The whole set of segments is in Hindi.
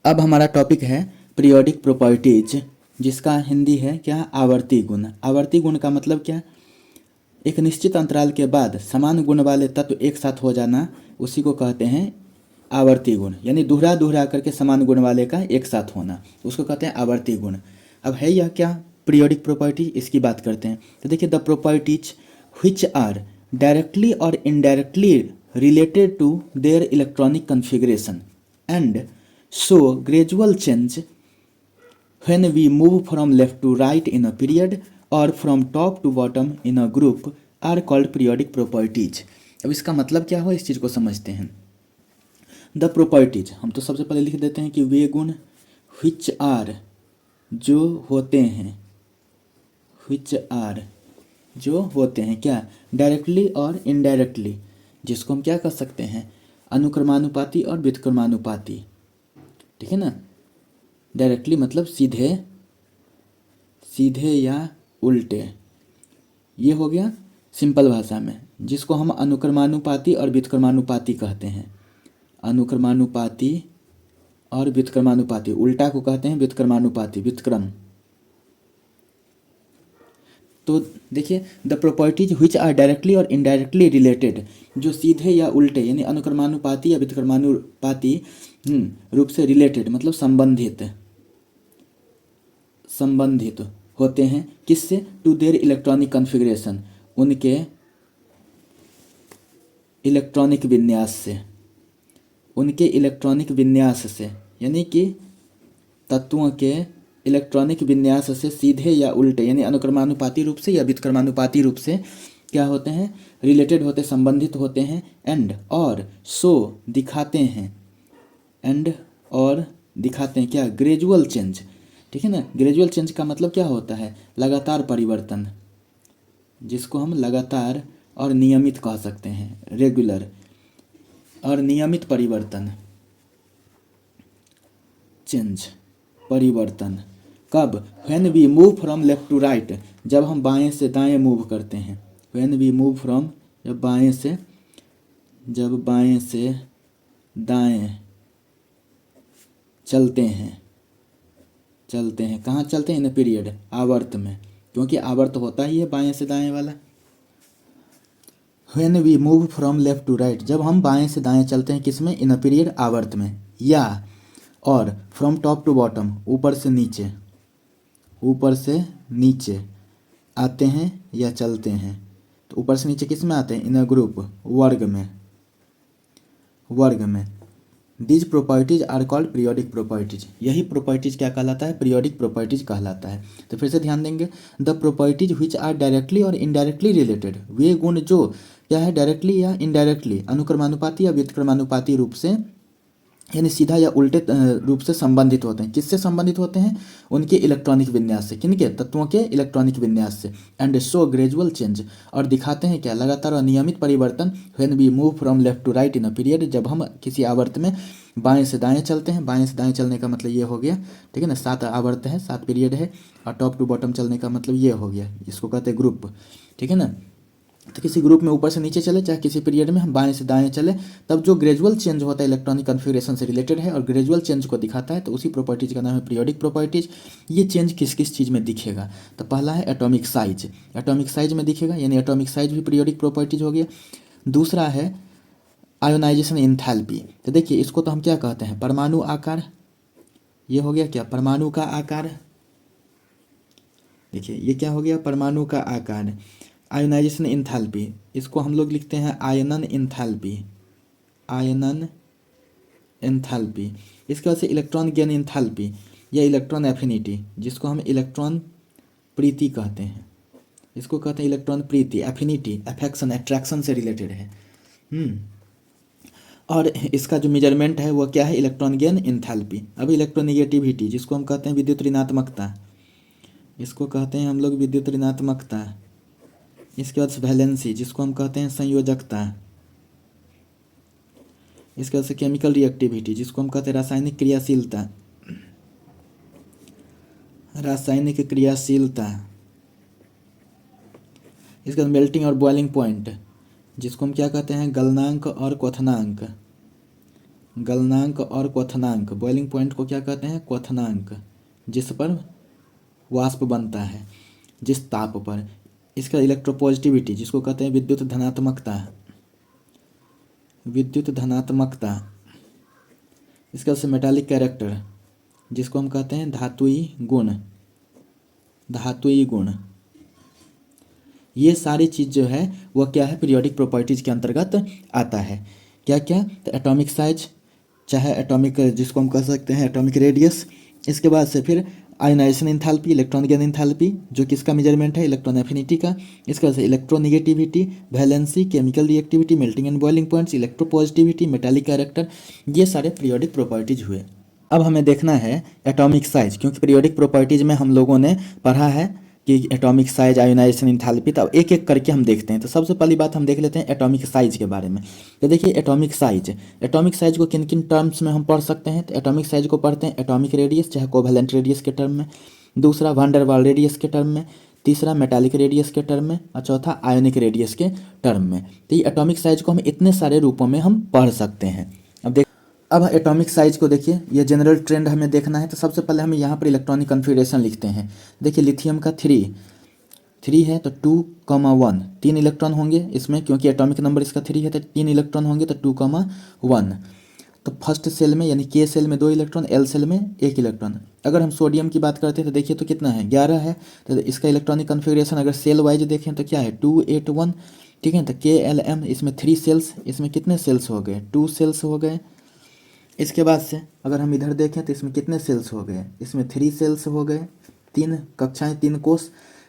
अब हमारा टॉपिक है पीरियोडिक प्रॉपर्टीज, जिसका हिंदी है क्या, आवर्ती गुण। आवर्ती गुण का मतलब क्या, एक निश्चित अंतराल के बाद समान गुण वाले तत्व एक साथ हो जाना, उसी को कहते हैं आवर्ती गुण। यानी दोहरा दोहरा करके समान गुण वाले का एक साथ होना, उसको कहते हैं आवर्ती गुण। अब है यह क्या पीरियोडिक प्रॉपर्टी, इसकी बात करते हैं। तो देखिए, the properties which are directly और indirectly related to their electronic configuration and show gradual change when we move from left to right in a period or from top to bottom in a group are called periodic properties। अब इसका मतलब क्या हो, इस चीज़ को समझते हैं। द प्रॉपर्टीज, हम तो सबसे पहले लिख देते हैं कि वे गुण which आर, जो होते हैं, which आर, जो होते हैं क्या, डायरेक्टली और इनडायरेक्टली, जिसको हम क्या कर सकते हैं, अनुक्रमानुपाती और व्युत्क्रमानुपाती। ठीक है ना। डायरेक्टली मतलब सीधे, सीधे या उल्टे, ये हो गया सिंपल भाषा में, जिसको हम अनुक्रमानुपाती और व्युत्क्रमानुपाती कहते हैं। अनुक्रमानुपाती और व्युत्क्रमानुपाती, उल्टा को कहते हैं व्युत्क्रमानुपाती, व्युत्क्रम। तो देखिए, the properties which are directly और इनडायरेक्टली रिलेटेड, जो सीधे या उल्टे यानी अनुक्रमानुपाती या व्युत्क्रमानुपाती रूप से रिलेटेड मतलब संबंधित, संबंधित होते हैं किससे, टू देयर इलेक्ट्रॉनिक कॉन्फ़िगरेशन, उनके इलेक्ट्रॉनिक विन्यास से, उनके इलेक्ट्रॉनिक विन्यास से, यानी कि तत्वों के इलेक्ट्रॉनिक विन्यास से सीधे या उल्टे यानी अनुक्रमानुपाती रूप से या व्युत्क्रमानुपाती रूप से क्या होते हैं, रिलेटेड होते, संबंधित होते हैं। एंड और शो दिखाते हैं, एंड और दिखाते हैं क्या, ग्रेजुअल चेंज। ठीक है ना। ग्रेजुअल चेंज का मतलब क्या होता है, लगातार परिवर्तन, जिसको हम लगातार और नियमित कह सकते हैं, रेगुलर और नियमित परिवर्तन, चेंज, परिवर्तन। कब, when we move from left to right, जब हम बाएं से दाएं मूव करते हैं। व्हेन वी मूव फ्रॉम, जब बाएं से दाएं चलते हैं, चलते हैं, कहाँ चलते हैं, इन पीरियड, आवर्त में, क्योंकि आवर्त होता ही है बाएं से दाएं वाला। When we move from left to right, जब हम बाएं से दाएं चलते हैं, किसमें, इन पीरियड, आवर्त में। या और फ्रॉम टॉप टू बॉटम, ऊपर से नीचे, ऊपर से नीचे आते हैं या चलते हैं। तो ऊपर से नीचे किस में आते हैं, इन अ ग्रुप, वर्ग में, वर्ग में। These properties are called periodic properties, यही प्रॉपर्टीज क्या कहलाता है, पीरियोडिक प्रॉपर्टीज कहलाता है। तो फिर से ध्यान देंगे, the properties which are directly और इनडायरेक्टली रिलेटेड, वे गुण जो क्या है, डायरेक्टली या इनडायरेक्टली, अनुक्रमानुपाती या व्युत्क्रमानुपाती रूप से यानी सीधा या उल्टे रूप से संबंधित होते हैं। किससे संबंधित होते हैं, उनके इलेक्ट्रॉनिक विन्यास से, किनके, तत्वों के इलेक्ट्रॉनिक विन्यास से। एंड शो ग्रेजुअल चेंज, और दिखाते हैं क्या, लगातार और नियमित परिवर्तन। When we move from left to right in a period, जब हम किसी आवर्त में बाएं से दाएं चलते हैं। बाएं से दाएं चलने का मतलब ये हो गया, ठीक है ना, 7 आवर्त है, 7 पीरियड है। और टॉप टू बॉटम चलने का मतलब ये हो गया, इसको कहते हैं ग्रुप। ठीक है ना। तो किसी ग्रुप में ऊपर से नीचे चले, चाहे किसी पीरियड में हम बाएं से दाएं चले, तब जो ग्रेजुअल चेंज होता है इलेक्ट्रॉनिक कॉन्फ़िगरेशन से रिलेटेड है और ग्रेजुअल चेंज को दिखाता है, तो उसी प्रॉपर्टीज का नाम है पीरियोडिक प्रॉपर्टीज। ये चेंज किस किस चीज़ में दिखेगा, तो पहला है एटॉमिक साइज, एटॉमिक साइज में दिखेगा, यानी एटॉमिक साइज भी पीरियोडिक प्रॉपर्टीज हो गया। दूसरा है आयोनाइजेशन एंथैल्पी। तो देखिए, इसको तो हम क्या कहते हैं, परमाणु आकार, ये हो गया क्या, परमाणु का आकार। देखिए, ये क्या हो गया, परमाणु का आकार। आयोनाइजेशन एंथैल्पी, इसको हम लोग लिखते हैं आयनन एंथैल्पी, आयनन एंथैल्पी। इसके बाद से इलेक्ट्रॉन गेन एंथैल्पी या इलेक्ट्रॉन एफिनिटी, जिसको हम इलेक्ट्रॉन प्रीति कहते हैं, इसको कहते हैं इलेक्ट्रॉन प्रीति, एफिनिटी, अफेक्शन, अट्रैक्शन से रिलेटेड है। और इसका जो मेजरमेंट है वो क्या है, इलेक्ट्रॉन गेन एंथैल्पी। अब इलेक्ट्रोनेगेटिविटी, जिसको हम कहते हैं विद्युत ऋणात्मकता, इसको कहते हैं हम लोग विद्युत ऋणात्मकता। इसके बाद वैलेंसी, जिसको हम कहते हैं संयोजकता। इसके बाद से केमिकल रिएक्टिविटी, जिसको हम कहते हैं रासायनिक क्रियाशीलता, रासायनिक क्रियाशीलता। इसके बाद मेल्टिंग और बॉइलिंग पॉइंट, जिसको हम क्या कहते हैं, गलनांक और क्वथनांक, गलनांक और क्वथनांक, बॉइलिंग पॉइंट को क्या कहते हैं? क्वथनांक, जिस पर वाष्प बनता है, जिस ताप पर। इसका इलेक्ट्रोपॉजिटिविटी, जिसको कहते हैं विद्युत धनात्मकता, विद्युत धनात्मकता। इसका से मेटालिक कैरेक्टर, जिसको हम कहते हैं धातुई गुण, धातुई गुण। ये सारी चीज़ जो है वह क्या है? पीरियोडिक प्रॉपर्टीज के अंतर्गत आता है। क्या क्या? तो एटॉमिक साइज, चाहे एटॉमिक, जिसको हम कह सकते हैं एटॉमिक रेडियस। इसके बाद से फिर ionisation enthalpy, electron gain enthalpy, जो किसका मेजरमेंट है? इलेक्ट्रॉन एफिनिटी का। इसके बाद से electronegativity, valency, chemical reactivity, melting and boiling points, electropositivity, metallic character, ये सारे पीरियोडिक प्रॉपर्टीज हुए। अब हमें देखना है एटॉमिक साइज, क्योंकि पीरियोडिक प्रॉपर्टीज में हम लोगों ने पढ़ा है कि एटॉमिक साइज, आयोनाइजेशन एंथैल्पी, तो एक एक करके हम देखते हैं। तो सबसे पहली बात हम देख लेते हैं एटॉमिक साइज के बारे में। तो देखिए एटॉमिक साइज को किन किन टर्म्स में हम पढ़ सकते हैं? तो एटॉमिक साइज को पढ़ते हैं एटॉमिक रेडियस, चाहे कोवैलेंट रेडियस के टर्म में, दूसरा वैन डेर वाल रेडियस के टर्म में, तीसरा मेटालिक रेडियस के टर्म में, और चौथा आयोनिक रेडियस के टर्म में। तो ये एटॉमिक साइज को हम इतने सारे रूपों में हम पढ़ सकते हैं। अब एटॉमिक साइज को देखिए, ये जनरल ट्रेंड हमें देखना है। तो सबसे पहले हम यहाँ पर इलेक्ट्रॉनिक कन्फिगरेशन लिखते हैं। देखिए लिथियम का 3 है, तो 2,1 3 इलेक्ट्रॉन होंगे इसमें, क्योंकि एटॉमिक नंबर इसका 3 है, तो 3 इलेक्ट्रॉन होंगे, तो 2,1। तो फर्स्ट सेल में यानी के सेल में 2 इलेक्ट्रॉन, एल सेल में 1 इलेक्ट्रॉन। अगर हम सोडियम की बात करते हैं तो देखिए तो कितना है? 11 है। तो इसका इलेक्ट्रॉनिक कन्फिगरेशन अगर सेल वाइज देखें तो क्या है? 281। ठीक है, तो के एल एम, इसमें 3 सेल्स, इसमें कितने सेल्स हो गए? 2 सेल्स हो गए। इसके बाद से अगर हम इधर देखें तो इसमें कितने सेल्स हो गए? इसमें 3 सेल्स हो गए, 3 कक्षाएं, 3 कोष।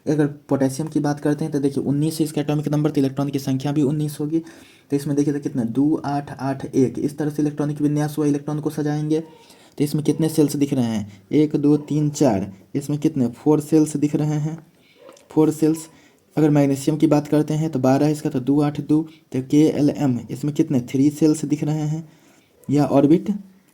अगर पोटेशियम की बात करते हैं तो देखिए 19 है इसका एटॉमिक नंबर, तो इलेक्ट्रॉन की संख्या भी 19 होगी। तो इसमें देखिए तो कितना 2 8 8 1, इस तरह से इलेक्ट्रॉनिक विन्यास हुआ। इलेक्ट्रॉन को सजाएंगे तो इसमें कितने सेल्स दिख रहे हैं? 1 2 3 4, इसमें कितने? 4 सेल्स दिख रहे हैं, 4 सेल्स। अगर मैग्नीशियम की बात करते हैं तो 12 है इसका, तो 2 8 2। तो के एल एम, इसमें कितने? 3 सेल्स दिख रहे हैं, या ऑर्बिट,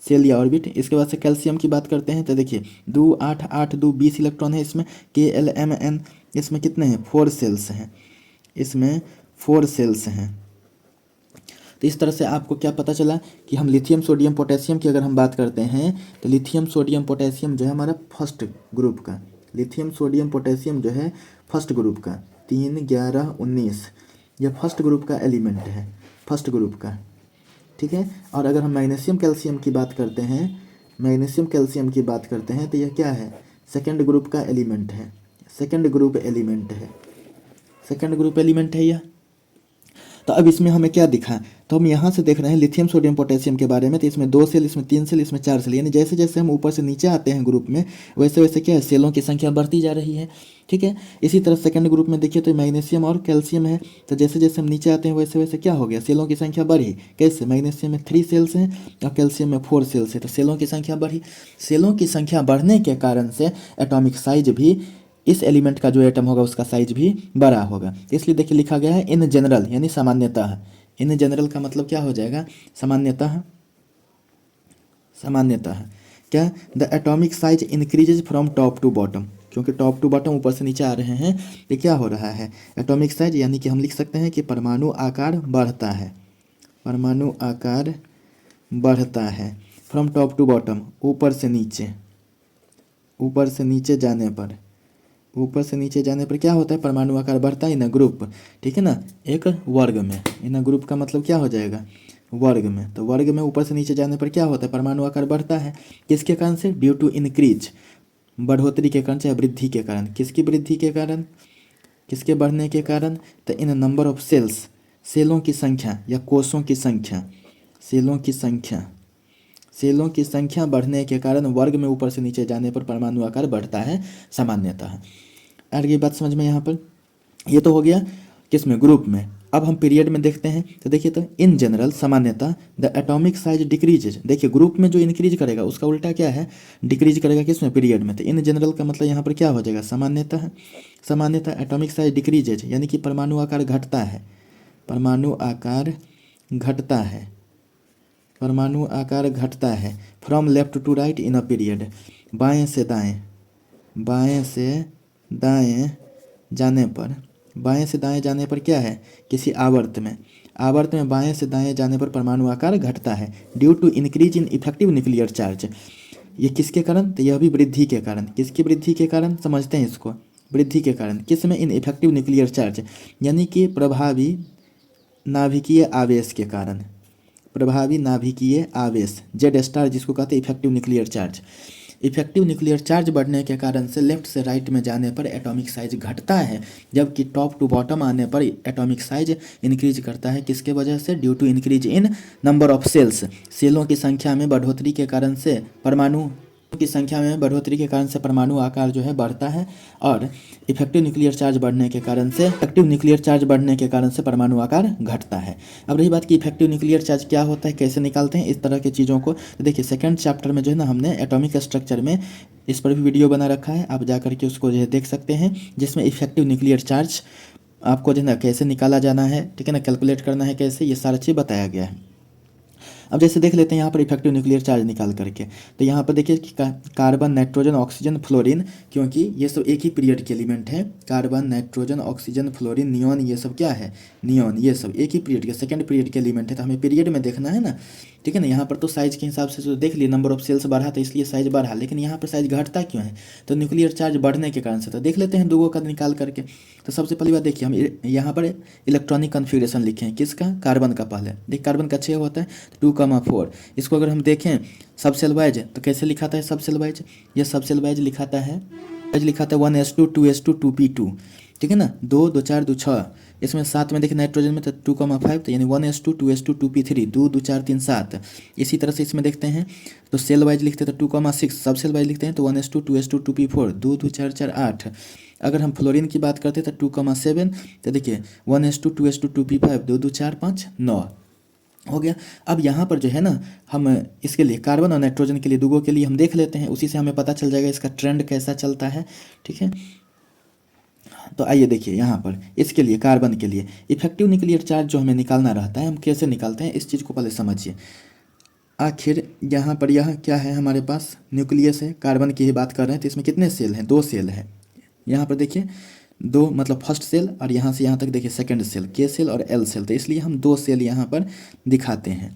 सेल या ऑर्बिट। इसके बाद से कैल्शियम की बात करते हैं तो देखिए 2 8 8 2, 20 इलेक्ट्रॉन है इसमें। के एल एम एन, इसमें कितने हैं? 4 सेल्स हैं, इसमें 4 सेल्स हैं। तो इस तरह से आपको क्या पता चला कि हम लिथियम सोडियम पोटेशियम की अगर हम बात करते हैं तो लिथियम सोडियम पोटेशियम जो है हमारा फर्स्ट ग्रुप का, लिथियम सोडियम पोटेशियम जो है फर्स्ट ग्रुप का, 3 11 19, यह फर्स्ट ग्रुप का एलिमेंट है, फर्स्ट ग्रुप का। ठीक है। और अगर हम मैग्नीशियम कैल्शियम की बात करते हैं, मैग्नीशियम कैल्शियम की बात करते हैं तो यह क्या है? सेकेंड ग्रुप का एलिमेंट है, सेकेंड ग्रुप एलिमेंट है, सेकेंड ग्रुप एलिमेंट है यह। तो अब इसमें हमें क्या दिखा? तो हम यहाँ से देख रहे हैं लिथियम सोडियम पोटेशियम के बारे में। तो इसमें 2 सेल, इसमें 3 सेल, इसमें 4 सेल, यानी जैसे जैसे हम ऊपर से नीचे आते हैं ग्रुप में, वैसे वैसे क्या है? सेलों की संख्या बढ़ती जा रही है। ठीक है। इसी तरह सेकंड ग्रुप में देखिए तो मैग्नीशियम और कैल्शियम है, तो जैसे जैसे हम नीचे आते हैं वैसे वैसे क्या हो गया? सेलों की संख्या बढ़ी। कैसे? मैग्नीशियम में 3 सेल्स हैं और कैल्शियम में 4 सेल्स है, तो सेलों की संख्या बढ़ी। सेलों की संख्या बढ़ने के कारण से एटॉमिक साइज भी, इस एलिमेंट का जो एटम होगा उसका साइज भी बड़ा होगा। इसलिए देखिए लिखा गया है इन जनरल, यानी सामान्यतः। इन जनरल का मतलब क्या हो जाएगा? सामान्यतः, सामान्यतः। क्या? The atomic size increases from top to bottom, क्योंकि टॉप टू बॉटम ऊपर से नीचे आ रहे हैं, तो क्या हो रहा है? एटॉमिक साइज, यानी कि हम लिख सकते हैं कि परमाणु आकार बढ़ता है, परमाणु आकार बढ़ता है। फ्रॉम टॉप टू बॉटम, ऊपर से नीचे, ऊपर से नीचे जाने पर, ऊपर से नीचे जाने पर क्या होता है? परमाणु आकार बढ़ता है इन ग्रुप। ठीक है ना, एक वर्ग में। इन ग्रुप का मतलब क्या हो जाएगा? वर्ग में। तो वर्ग में ऊपर से नीचे जाने पर क्या होता है? परमाणु आकार बढ़ता है। किसके कारण से? ड्यू टू इंक्रीज, बढ़ोतरी के कारण, चाहे वृद्धि के कारण। किसकी वृद्धि के कारण? किसके बढ़ने के कारण? तो इन नंबर ऑफ सेल्स, सेलों की संख्या या कोषों की संख्या, सेलों की संख्या, सेलों की संख्या बढ़ने के कारण वर्ग में ऊपर से नीचे जाने पर परमाणु आकार बढ़ता है सामान्यतः। आगे बात समझ में यहाँ पर? ये तो हो गया किसमें? ग्रुप में। अब हम पीरियड में देखते हैं तो देखिए तो इन जनरल, सामान्यतः द एटॉमिक साइज डिक्रीजेज। देखिए ग्रुप में जो इंक्रीज करेगा उसका उल्टा क्या है? डिक्रीज करेगा। किसमें? पीरियड में। तो इन जनरल का मतलब यहाँ पर क्या हो जाएगा? सामान्यतः, सामान्यतः एटॉमिक साइज डिक्रीजेज, यानी कि परमाणु आकार घटता है, परमाणु आकार घटता है, परमाणु आकार घटता है। From left to right in a period, बाएं से दाएं, बाएं से दाएं जाने पर, बाएं से दाएं जाने पर क्या है? किसी आवर्त में। आवर्त में बाएं से दाएं जाने पर परमाणु आकार घटता है। Due to increase in effective nuclear charge, ये किसके कारण? तो यह भी वृद्धि के कारण। किसकी वृद्धि के कारण? समझते हैं इसको। वृद्धि के कारण किस में? इन इफेक्टिव न्यूक्लियर चार्ज, यानी कि प्रभावी नाभिकीय आवेश के कारण। प्रभावी नाभिकीय आवेश जेड स्टार, जिसको कहते हैं effective nuclear charge. Effective nuclear charge बढ़ने के कारण से लेफ्ट से राइट में जाने पर एटॉमिक साइज घटता है, जबकि टॉप टू बॉटम आने पर एटॉमिक साइज इंक्रीज करता है। किसके वजह से? Due to increase in number of cells, सेलों की संख्या में बढ़ोतरी के कारण से परमाणु की संख्या में बढ़ोतरी के कारण से परमाणु आकार जो है बढ़ता है, और इफेक्टिव न्यूक्लियर चार्ज बढ़ने के कारण से परमाणु आकार घटता है। अब रही बात कि इफेक्टिव न्यूक्लियर चार्ज क्या होता है, कैसे निकालते हैं, इस तरह की चीज़ों को तो देखिए सेकंड चैप्टर में जो है ना हमने एटॉमिक स्ट्रक्चर में इस पर भी वीडियो बना रखा है, आप जा करके उसको जो है देख सकते हैं, जिसमें इफेक्टिव न्यूक्लियर चार्ज आपको जो है ना कैसे निकाला जाना है, ठीक है ना, कैलकुलेट करना है कैसे, ये सारा चीज़ बताया गया है। अब जैसे देख लेते हैं यहाँ पर इफेक्टिव न्यूक्लियर चार्ज निकाल करके, तो यहाँ पर देखिए कि कार्बन, नाइट्रोजन, ऑक्सीजन, फ्लोरीन, क्योंकि ये सब एक ही पीरियड के एलिमेंट है। Carbon, nitrogen, oxygen, fluorine, neon, ये सब क्या है? नियॉन, ये सब एक ही पीरियड के, सेकंड पीरियड के एलिमेंट है, तो हमें पीरियड में देखना है ना, ठीक है ना। यहाँ पर तो साइज के हिसाब से जो देख लिए नंबर ऑफ सेल्स बढ़ा तो इसलिए साइज बढ़ा, लेकिन यहाँ पर साइज घटता क्यों है? तो न्यूक्लियर चार्ज बढ़ने के कारण से। तो देख लेते हैं दोगों का निकाल करके। तो सबसे पहली बात देखिए, हम यहाँ पर इलेक्ट्रॉनिक कन्फिग्रेशन लिखे हैं, किसका? कार्बन का। पहले देख कार्बन का 6 होता है, 2,4। इसको अगर हम देखें सब सेल वाइज तो कैसे लिखाता है सब सेल वाइज? ये सब सेल वाइज लिखाता है 1s2 2s2 2p2, ठीक है ना, 2 2 4 2 6। इसमें 7 में देखिए नाइट्रोजन में तो 2,5, तो यानी 1s2 2s2 2p3, 2 2 4 3 7। इसी तरह से इसमें देखते हैं तो सेल वाइज लिखते हैं तो 2,6, सब सेल वाइज लिखते हैं तो 1s2 2s2 2p4, 2 2 4 4 8। अगर हम फ्लोरीन की बात करते हैं तो 2,7, तो देखिए 1s2 2s2 2p5, 2 2 4 5 9 हो गया। अब यहाँ पर जो है ना हम इसके लिए कार्बन और नाइट्रोजन के लिए दुगो के लिए हम देख लेते हैं, उसी से हमें पता चल जाएगा इसका ट्रेंड कैसा चलता है, ठीक है। तो आइए देखिए यहाँ पर इसके लिए कार्बन के लिए इफेक्टिव न्यूक्लियर चार्ज जो हमें निकालना रहता है, हम कैसे निकालते हैं इस चीज़ को पहले समझिए। आखिर यहाँ पर यह क्या है, हमारे पास न्यूक्लियस है, कार्बन की ही बात कर रहे हैं, तो इसमें कितने सेल हैं? 2 सेल है। यहाँ पर देखिए 2 मतलब फर्स्ट सेल, और यहाँ से यहाँ तक देखिए सेकंड सेल, के सेल और एल सेल, तो इसलिए हम 2 सेल यहाँ पर दिखाते हैं,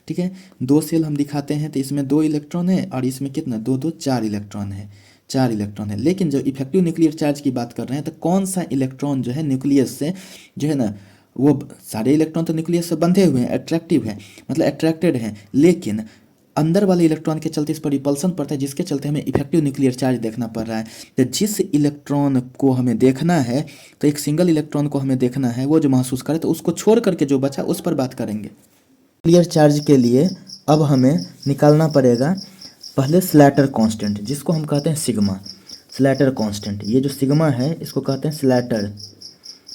ठीक है। 2 सेल हम दिखाते हैं तो इसमें 2 इलेक्ट्रॉन है, और इसमें कितना 2 2 4 इलेक्ट्रॉन है, 4 इलेक्ट्रॉन है। लेकिन जो इफेक्टिव न्यूक्लियर चार्ज की बात कर रहे हैं तो कौन सा इलेक्ट्रॉन जो है न्यूक्लियस से जो है ना, वो सारे इलेक्ट्रॉन तो न्यूक्लियस से बंधे हुए हैं, अट्रैक्टिव है, मतलब अट्रैक्टेड है, लेकिन अंदर वाले इलेक्ट्रॉन के चलते इस पर रिपल्सन पड़ता है, जिसके चलते हमें इफेक्टिव न्यूक्लियर चार्ज देखना पड़ रहा है। तो जिस इलेक्ट्रॉन को हमें देखना है, तो एक सिंगल इलेक्ट्रॉन को हमें देखना है, वो जो महसूस करे, तो उसको छोड़ करके जो बचा उस पर बात करेंगे। न्यूक्लियर चार्ज के लिए अब हमें निकालना पड़ेगा पहले स्लैटर कांस्टेंट, जिसको हम कहते हैं सिग्मा, स्लैटर कांस्टेंट। ये जो सिग्मा है इसको कहते हैं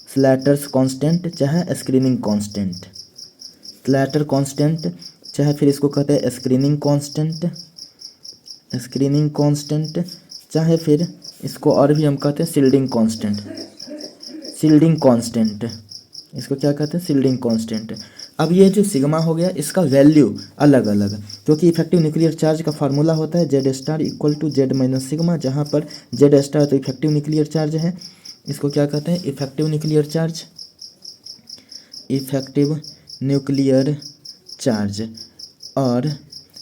स्लैटर्स कांस्टेंट, चाहे स्क्रीनिंग कांस्टेंट, स्लैटर कांस्टेंट, चाहे फिर इसको कहते हैं स्क्रीनिंग कांस्टेंट, चाहे फिर इसको और भी हम कहते हैं शील्डिंग कांस्टेंट, इसको क्या कहते हैं? Shielding constant. अब ये जो सिग्मा हो गया इसका वैल्यू अलग अलग, क्योंकि इफेक्टिव न्यूक्लियर चार्ज का फार्मूला होता है Z star equal to Z minus sigma, जहाँ पर जेड स्टार तो इफेक्टिव न्यूक्लियर चार्ज है, इसको क्या कहते हैं? इफेक्टिव न्यूक्लियर चार्ज, और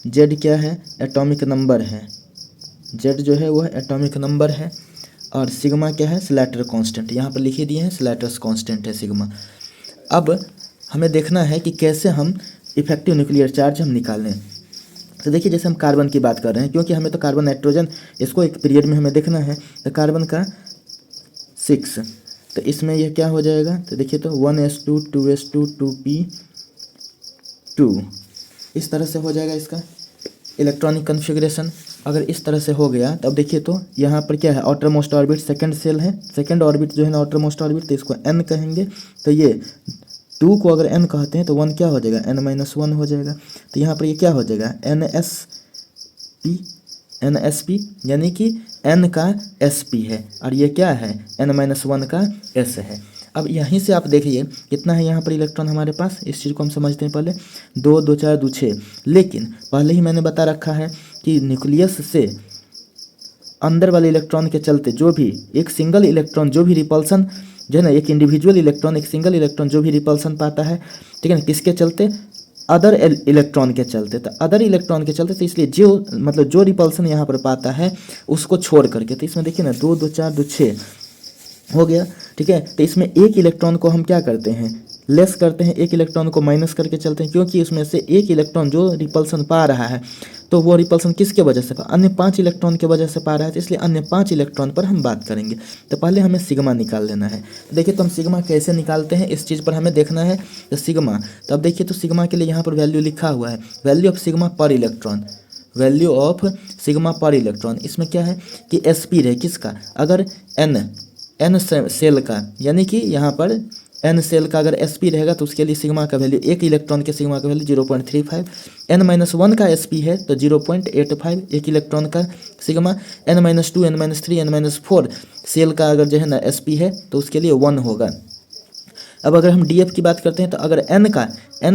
जेड क्या है? एटॉमिक नंबर है, जेड जो है वह एटॉमिक नंबर है, और सिग्मा क्या है? स्लैटर कांस्टेंट, यहाँ पर लिखे दिए हैं स्लैटर्स कांस्टेंट है सिग्मा। अब हमें देखना है कि कैसे हम इफेक्टिव न्यूक्लियर चार्ज हम निकालें। तो देखिए जैसे हम कार्बन की बात कर रहे हैं, क्योंकि हमें तो कार्बन नाइट्रोजन इसको एक पीरियड में हमें देखना है, तो कार्बन का 6, तो इसमें यह क्या हो जाएगा? तो देखिए तो 1s2 2s2 2p2, इस तरह से हो जाएगा इसका इलेक्ट्रॉनिक कन्फिग्रेशन। अगर इस तरह से हो गया तब देखिए तो यहाँ पर क्या है? Outermost orbit second shell है, सेकंड ऑर्बिट जो है ना आउटर मोस्ट ऑर्बिट, तो इसको n कहेंगे। तो ये 2 को अगर n कहते हैं तो 1 क्या हो जाएगा? n-1 हो जाएगा। तो यहाँ पर ये क्या हो जाएगा? nsp, यानी कि n का sp है, और ये क्या है? n-1 का s है। अब यहीं से आप देखिए कितना है यहाँ पर इलेक्ट्रॉन हमारे पास, इस चीज़ को हम समझते हैं पहले। 2 2 4 2 6, लेकिन पहले ही मैंने बता रखा है कि न्यूक्लियस से अंदर वाले इलेक्ट्रॉन के चलते जो भी एक सिंगल इलेक्ट्रॉन जो भी रिपल्सन जो है ना, एक इंडिविजुअल इलेक्ट्रॉन, एक सिंगल इलेक्ट्रॉन जो भी रिपल्सन पाता है, ठीक है ना, किसके चलते, अदर इलेक्ट्रॉन के चलते। तो अदर इलेक्ट्रॉन के चलते, तो इसलिए जो मतलब जो रिपल्सन यहाँ पर पाता है उसको छोड़ करके, तो इसमें देखिए ना 2 2 4 2 6 हो गया, ठीक है। तो इसमें एक इलेक्ट्रॉन को हम क्या करते हैं, लेस करते हैं, एक इलेक्ट्रॉन को माइनस करके चलते हैं, क्योंकि उसमें से एक इलेक्ट्रॉन जो रिपल्सन पा रहा है तो वो रिपल्सन किसके वजह से, अन्य 5 इलेक्ट्रॉन के वजह से पा रहा है, तो इसलिए अन्य 5 इलेक्ट्रॉन पर हम बात करेंगे। तो पहले हमें सिग्मा निकाल लेना है। तो देखिए, तो हम सिग्मा कैसे निकालते हैं इस चीज़ पर हमें देखना है। तो सिग्मा, तो अब देखिए, तो सिग्मा के लिए यहाँ पर वैल्यू लिखा हुआ है, वैल्यू ऑफ सिग्मा पर इलेक्ट्रॉन, वैल्यू ऑफ सिग्मा पर इलेक्ट्रॉन। इसमें क्या है कि sp है किसका, अगर n सेल का, यानी कि यहाँ पर n सेल का अगर sp रहेगा तो उसके लिए सिग्मा का वैल्यू, एक इलेक्ट्रॉन के सिग्मा का वैल्यू 0.35, n-1 का sp है तो 0.85, एक इलेक्ट्रॉन का sigma, n-2, n-3, n-4 cell का अगर जो है ना sp है तो उसके लिए 1 होगा। अब अगर हम df की बात करते हैं तो अगर n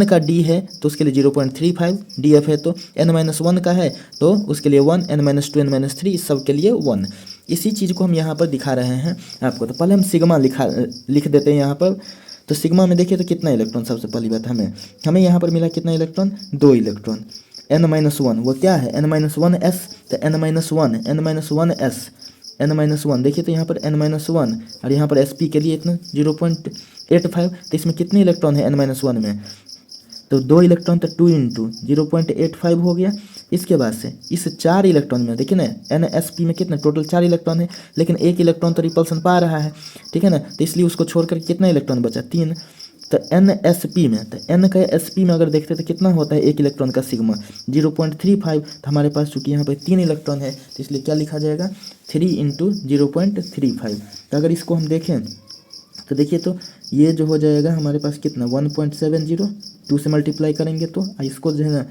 का d है तो उसके लिए 0.35 df है, तो n-1 का है तो उसके लिए 1, n-2, n-3 इस सब के लिए 1। इसी चीज़ को हम यहाँ पर दिखा रहे हैं आपको। तो पहले हम सिग्मा लिख देते हैं यहाँ पर। तो सिग्मा में देखिए तो कितना इलेक्ट्रॉन, सबसे पहली बात हमें यहाँ पर मिला कितना इलेक्ट्रॉन, 2 इलेक्ट्रॉन। n-1 वो क्या है, n-1s, तो n-1s, n-1 देखिए, तो यहाँ पर n-1 और यहाँ पर sp के लिए इतना 0.85, तो इसमें कितने इलेक्ट्रॉन है n-1 में, तो 2 इलेक्ट्रॉन, तो 2 इंटू 0.85 हो गया। इसके बाद से इस 4 इलेक्ट्रॉन में देखिए ना, nsp में कितना टोटल 4 इलेक्ट्रॉन है, लेकिन एक इलेक्ट्रॉन तो रिपल्सन पा रहा है, ठीक है ना, तो इसलिए उसको छोड़कर कितना इलेक्ट्रॉन बचा, 3। तो nsp में, तो n का sp में अगर देखते तो कितना होता है एक इलेक्ट्रॉन का सिग्मा, 0.35। तो हमारे पास चूंकि यहाँ पर 3 इलेक्ट्रॉन है तो इसलिए क्या लिखा जाएगा, 3 इंटू 0.35। तो अगर इसको हम देखें तो देखिए, तो ये जो हो जाएगा हमारे पास कितना 1.70, 2 से मल्टीप्लाई करेंगे तो इसको जो है ना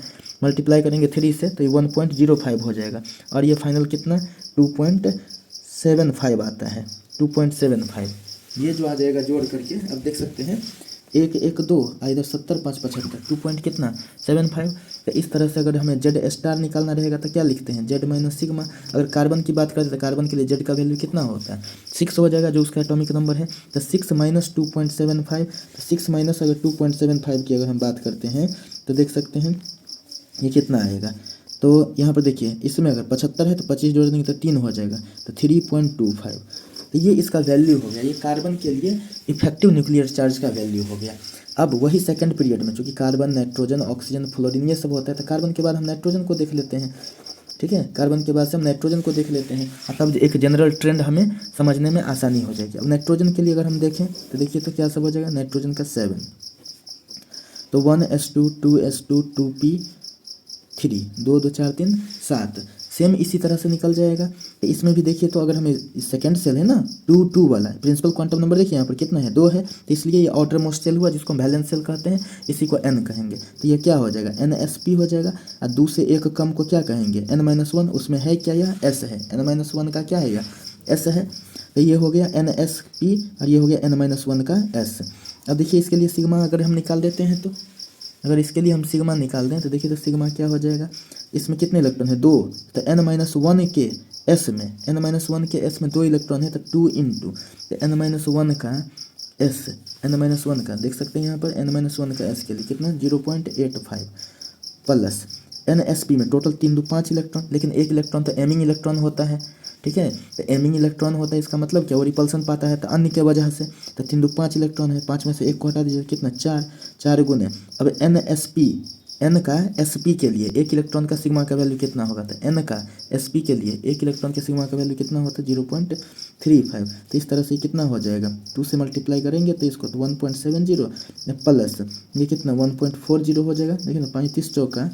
मल्टीप्लाई करेंगे 3 से तो ये 1.05 हो जाएगा, और ये फाइनल कितना 2.75 आता है, 2.75 ये जो आ जाएगा जोड़ करके। अब देख सकते हैं 1 1 2 इधर 70 5 75, 2 पॉइंट कितना 75। तो इस तरह से अगर हमें जेड स्टार निकालना रहेगा तो क्या लिखते हैं, जेड माइनस सिग्मा। अगर कार्बन की बात करें तो कार्बन के लिए जेड का वैल्यू कितना होता है, 6 हो जाएगा जो उसका एटॉमिक नंबर है। तो 6 माइनस 2.75, तो 6 माइनस अगर 2.75 की अगर हम बात करते हैं तो देख सकते हैं ये कितना आएगा। तो यहाँ पर देखिए, इसमें अगर 75 है तो 25 जोड़ देंगे तो 3 हो जाएगा, तो 3.25। तो ये इसका वैल्यू हो गया, ये कार्बन के लिए इफेक्टिव न्यूक्लियर चार्ज का वैल्यू हो गया। अब वही सेकंड पीरियड में चूंकि कार्बन, नाइट्रोजन, ऑक्सीजन, फ्लोरीन ये सब होता है, तो कार्बन के बाद हम नाइट्रोजन को देख लेते हैं, ठीक है, कार्बन के बाद से हम नाइट्रोजन को देख लेते हैं, तब एक जनरल ट्रेंड हमें समझने में आसानी हो जाएगी। अब नाइट्रोजन के लिए अगर हम देखें तो देखिए तो क्या सब हो जाएगा, नाइट्रोजन का 7, तो 1s2 2s2 2p3 2 2 4 3 7 सेम इसी तरह से निकल जाएगा। तो इसमें भी देखिए, तो अगर हमें सेकेंड सेल है ना 2 2 वाला प्रिंसिपल क्वांटम नंबर देखिए यहाँ पर कितना है, 2 है, तो इसलिए ये आउटर मोस्ट सेल हुआ जिसको हम वैलेंस सेल कहते हैं, इसी को n कहेंगे। तो ये क्या हो जाएगा, nsp हो जाएगा, और 2 से 1 कम को क्या कहेंगे, n-1, उसमें है क्या, यह s है, n-1 का क्या है, यह s है। तो ये हो गया nsp और ये हो गया n-1 का s। अब देखिए इसके लिए सिग्मा अगर हम निकाल देते हैं, तो अगर इसके लिए हम सिग्मा निकाल दें तो देखिए तो सिग्मा क्या हो जाएगा, इसमें कितने इलेक्ट्रॉन है, 2, तो n-1 के s में, n-1 के s में 2 इलेक्ट्रॉन है, तो 2 इंटू n-1 का s, n-1 का देख सकते हैं यहाँ पर n-1 का s के लिए कितना 0.85 प्लस nsp में टोटल 3 2 5 इलेक्ट्रॉन, लेकिन एक इलेक्ट्रॉन तो एमिंग इलेक्ट्रॉन होता है, ठीक है, तो एमिंग इलेक्ट्रॉन होता है, इसका मतलब क्या, वो रिपल्सन पाता है तो अन्य के वजह से, तो 3 2 5 इलेक्ट्रॉन है, 5 में से 1 को हटा दीजिए कितना 4, 4 गुने। अब nsp, n का sp के लिए एक इलेक्ट्रॉन का सिग्मा का वैल्यू कितना होगा, तो n का sp के लिए एक इलेक्ट्रॉन के सिग्मा का वैल्यू कितना होता है 0.35। तो इस तरह से कितना हो जाएगा, 2 से मल्टीप्लाई करेंगे तो इसको तो 1.70 प्लस ये कितना 1.40 हो जाएगा, देखिए ना 35 चौका